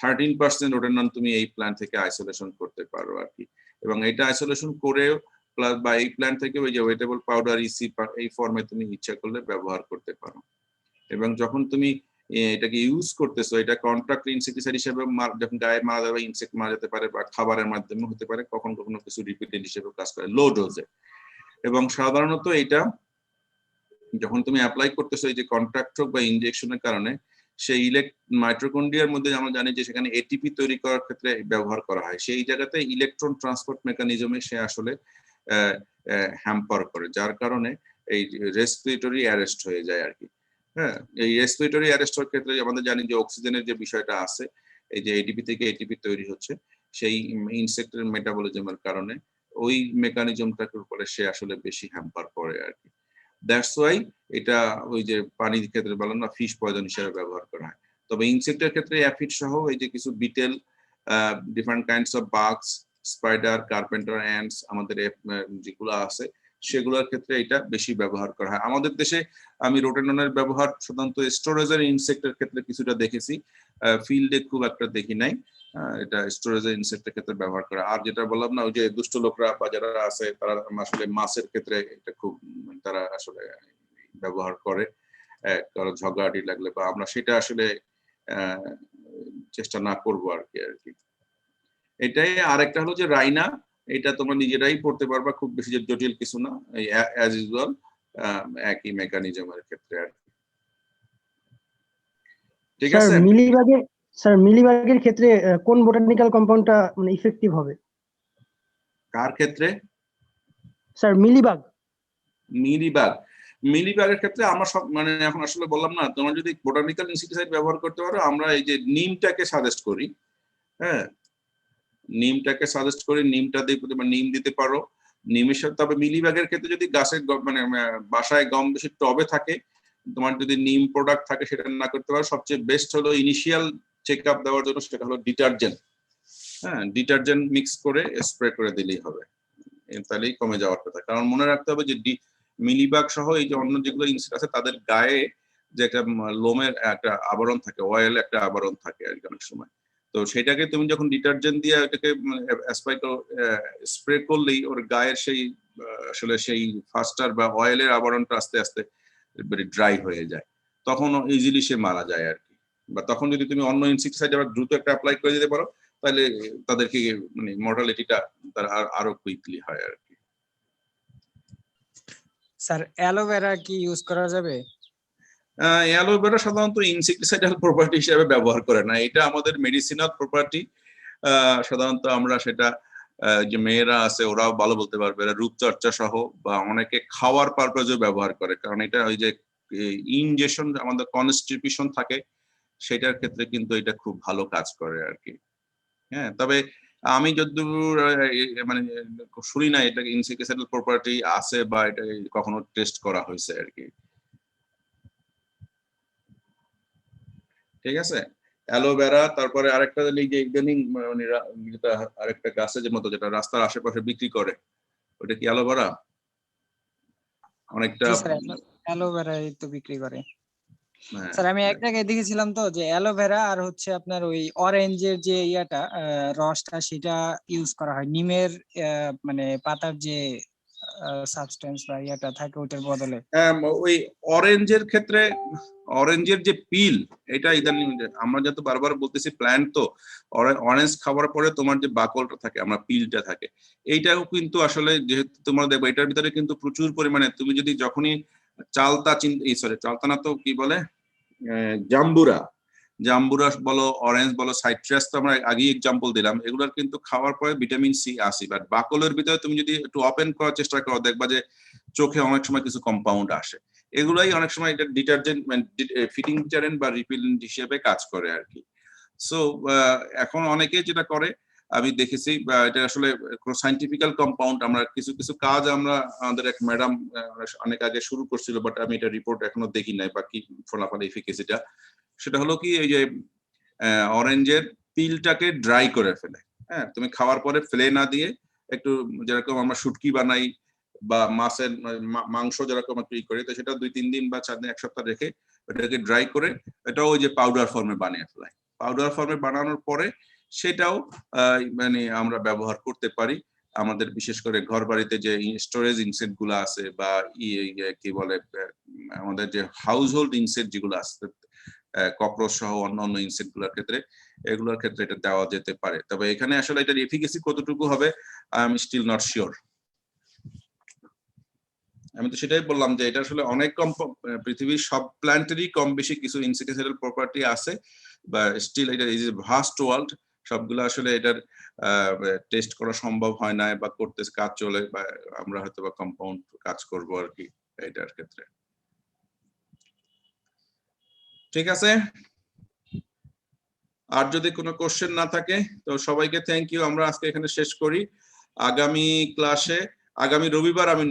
13% রোটেনন তুমি এই প্ল্যান্ট থেকে আইসোলেশন করতে পারো আর কি। এবং এটা আইসোলেশন করেও প্লাস বা এই প্ল্যান্ট থেকে ওই যে ওয়েটেবল পাউডার ইসি এই ফর্মে তুমি ইচ্ছা করলে ব্যবহার করতে পারো। এবং যখন তুমি এটাকে ইউজ করতেছো, এটা কন্ট্রাক্ট ইনসেক্টিসাইড হিসেবে যখন গায়ে মারা যাবে, ইনসেক্ট মারা যেতে পারে, বা খাবারের মাধ্যমে হতে পারে, কখনো কখনো কিছু রিপিটেড হিসেবে কাজ করে লো ডোজে। এবং সাধারণত এটা যখন তুমি অ্যাপ্লাই করতেছো এই যে কন্ট্রাক্ট হোক বা ইনজেকশনের কারণে, সেই মাইটোকন্ড্রিয়ার মধ্যে আমরা জানি যে সেখানে এটিপি তৈরি করার ক্ষেত্রে ব্যবহার করা হয়। সেই জায়গাতে ইলেকট্রন ট্রান্সপোর্ট মেকানিজমে সে আসলে হ্যাম্পার করে, যার কারণে এই রেসপিরেটরি অ্যারেস্ট হয়ে যায় আর কি। হ্যাঁ, এই রেসপিরেটরি অ্যারেস্টের ক্ষেত্রে আমাদের জানি যে অক্সিজেনের যে বিষয়টা আছে, এই যে এটিপি থেকে এটিপি তৈরি হচ্ছে, সেই ইনসেক্টের মেটাবলিজমের কারণে ওই মেকানিজমটাকে উপরে সে আসলে বেশি হ্যাম্পার করে আর কি। দ্যাটস ওয়াই এটা ওই যে পানির ক্ষেত্রে বলেন না, ফিশ পয়জন হিসেবে ব্যবহার করা হয়। তবে ইনসেক্টের ক্ষেত্রে অ্যাফিড সহ এই যে কিছু betel, different kinds of বাগস, spider, carpenter ants, আমাদের যেগুলো আছে সেগুলোর ক্ষেত্রে এটা বেশি ব্যবহার করা হয়। আমাদের দেশে আমি রোটেননের ব্যবহার সাধারণত স্টোরেজের ইনসেক্টের ক্ষেত্রে কিছুটা দেখেছি, ফিল্ডে খুব একটা দেখি নাই। এটা স্টোরেজের ইনসেক্টের ক্ষেত্রে ব্যবহার করা। আর যেটা বললাম না, ওই যে দুষ্ট লোকরা বা যারা আছে তারা আসলে মাছের ক্ষেত্রে এটা খুব তারা আসলে ব্যবহার করে, কারো ঝগড়াটি লাগলে, বা আমরা সেটা আসলে চেষ্টা না করবো আর কি। এটাই। আরেকটা হলো যে রাইনা, এটা তোমরা নিজেরাই পড়তে পারবা, খুব বেশি জটিল কিছু না, এই অ্যাজ ইউজুয়াল একই মেকানিজমের ক্ষেত্রে আর কি। ঠিক আছে, স্যার মিলিবাগের ক্ষেত্রে কোন বোটানিক্যাল কম্পাউন্ডটা মানে ইফেক্টিভ হবে? কার ক্ষেত্রে? স্যার মিলিবাগ মিলিবাগের ক্ষেত্রে আমরা সব মানে এখন আসলে বললাম না, তোমরা যদি বোটানিক্যাল ইনসেক্টিসাইড ব্যবহার করতে পারো, আমরা এই যে নিমটাকে সাজেস্ট করি, হ্যাঁ নিমটাকে সাজেস্ট করি, নিমটা দিয়ে নিম দিতে পারো নিমের সাথে। তবে মিলিবাগের ক্ষেত্রে যদি গাছের মানে বাসায় গম বেশি টবে থাকে, তোমার যদি নিম প্রোডাক্ট থাকে সেটা না করতে পারো, সবচেয়ে বেস্ট হলো ইনিশিয়াল চেক আপ দেওয়ার জন্য সেটা হলো ডিটারজেন্ট। হ্যাঁ, ডিটারজেন্ট মিক্স করে স্প্রে করে দিলেই হবে, তাহলেই কমে যাওয়ার কথা। কারণ মনে রাখতে হবে যে মিলিবাগ সহ এই যে অন্য যেগুলো ইনসেক্ট আছে তাদের গায়ে যে একটা লোমের একটা আবরণ থাকে, অয়েল একটা আবরণ থাকে আর কি অনেক সময়। তো সেটাকে তুমি যখন ডিটারজেন্ট দিয়ে এটাকে স্প্রে করলেই ওর গায়ের সেই আসলে সেই ফাস্টার বা অয়েলের আবরণটা আস্তে আস্তে ড্রাই হয়ে যায়, তখন ইজিলি সে মারা যায় আর কি। বা তখন যদি তুমি অন্য ইনসেক্টিসাইড আবার দ্রুত একটা অ্যাপ্লাই করে দিতে পারো, তাহলে তাদেরকে মানে মর্টালিটিটা তার আরো কুইকলি হয় আর কি। স্যার অ্যালোভেরা কি ইউজ করা যাবে? অ্যালোভেরা সাধারণত ইনসেক্টিসাইডাল প্রপার্টি হিসেবে ব্যবহার করে না, এটা আমাদের মেডিসিনাল প্রপার্টি। সাধারণত আমরা সেটা যে মেয়েরা আছে ওরাও ভালো বলতে পারবে, এরা রূপচর্চা সহ বা অনেকে খাওয়ার পারপাজেও ব্যবহার করে, কারণ এটা ওই যে ইনজেকশন আমাদের কনস্টিটিউশন থাকে সেটার ক্ষেত্রে কিন্তু এটা খুব ভালো কাজ করে আর কি। হ্যাঁ, তবে আমি যতদূর মানে শুনি না এটা ইনসেক্টিসাইডাল প্রপার্টি আছে বা এটা কখনো টেস্ট করা হয়েছে আর কি। ঠিক আছে, অ্যালোভেরা, তারপরে আরেকটা এই যে ইদানিং মানে যেটা আরেকটা গাছের মতো যেটা রাস্তার আশেপাশে বিক্রি করে, ওটা কি অ্যালোভেরা? অনেকটা অ্যালোভেরা তো বিক্রি করে হ্যাঁ, স্যার। আমি এক জায়গায় দেখেছিলাম তো যে অ্যালোভেরা আর হচ্ছে আপনার ওই অরেঞ্জের যে ইয়াটা রসটা সেটা ইউজ করা হয় নিমের মানে পাতার যে সাবস্টেন্স বা ইয়াটা থাকে ওটার বদলে। ওই অরেঞ্জের ক্ষেত্রে অরেঞ্জের যে পিল, এটা ইদানিং আমরা যত বারবার বলতেছি প্ল্যান্ট তো অরেঞ্জ খাওয়ার পরে তোমার যে বাকলটা থাকে আমরা পিলটা থাকে, এইটাও কিন্তু আসলে যেহেতু তোমরা দেখবে এটার ভিতরে কিন্তু প্রচুর পরিমাণে তুমি যদি যখনই চালতা চালতা না তো কি বলে জাম্বুরা বলো, অরেঞ্জ বলো, সাইট্রাস তো আমরা আগেই এক্সাম্পল দিলাম, এগুলোর কিন্তু খাওয়ার পরে ভিটামিন সি আসে, বাট বাকলের ভিতরে তুমি যদি একটু ওপেন করার চেষ্টা করো দেখবা যে চোখে অনেক সময় কিছু কম্পাউন্ড আসে, এগুলাই অনেক সময় এটা ডিটারজেন্ট ফিটিং ডিটারেন্ট বা রিপিলেন্ট হিসেবে কাজ করে আর কি। সো এখন অনেকে যেটা করে আমি দেখেছি, এটা আসলে সাইন্টিফিক্যাল কম্পাউন্ড, আমরা কিছু কিছু কাজ আমরা আমাদের এক ম্যাডাম অনেক আগে শুরু করছিল, বাট আমি এটা রিপোর্ট এখনো দেখি নাই বা কি ফলাফল এফিকেসিটা, সেটা হলো কি এই যে অরেঞ্জের পিলটাকে ড্রাই করে ফেলে। হ্যাঁ, তুমি খাওয়ার পরে ফেলে না দিয়ে একটু যেরকম আমরা শুটকি বানাই বা মাছের মাংস যেরকম একটু ই করি, তো সেটা 2-3 দিন বা 4 দিন 1 সপ্তাহ রেখে এটাকে ড্রাই করে এটাও ওই যে পাউডার ফর্মে বানিয়ে ফেলাই। পাউডার ফর্মে বানানোর পরে সেটাও মানে আমরা ব্যবহার করতে পারি আমাদের বিশেষ করে ঘর বাড়িতে যে স্টোরেজ ইনসেক্ট গুলো আছে বা কি বলে আমাদের যে হাউস হোল্ড ইনসেক্ট যেগুলো আছে ককরোচ সহ অন্যান্য ইনসেক্ট গুলোর ক্ষেত্রে, এগুলোর ক্ষেত্রে এটা দেওয়া যেতে পারে। তবে এখানে আসলে এটার এফিকেসি কতটুকু হবে I am still not sure. আমি তো সেটাই বললাম যে এটা আসলে অনেক কম, পৃথিবীর সব প্ল্যান্টেরই কম বেশি কিছু ইনসেক্টিসাইডাল প্রপার্টি আছে, বা স্টিল এটা ইজ এ ভাস্ট ওয়ার্ল্ড, সবগুলো আসলে এটার টেস্ট করা সম্ভব হয় না বা করতে কাজ চলে, বা আমরা হয়তো বা কম্পাউন্ড কাজ করব আর কি এটার ক্ষেত্রে। ঠিক আছে, আর যদি কোনো কোশ্চেন না থাকে তো সবাইকে থ্যাংক ইউ, আমরা আজকে এখানে শেষ করি। আগামী ক্লাসে আগামী রবিবার আমি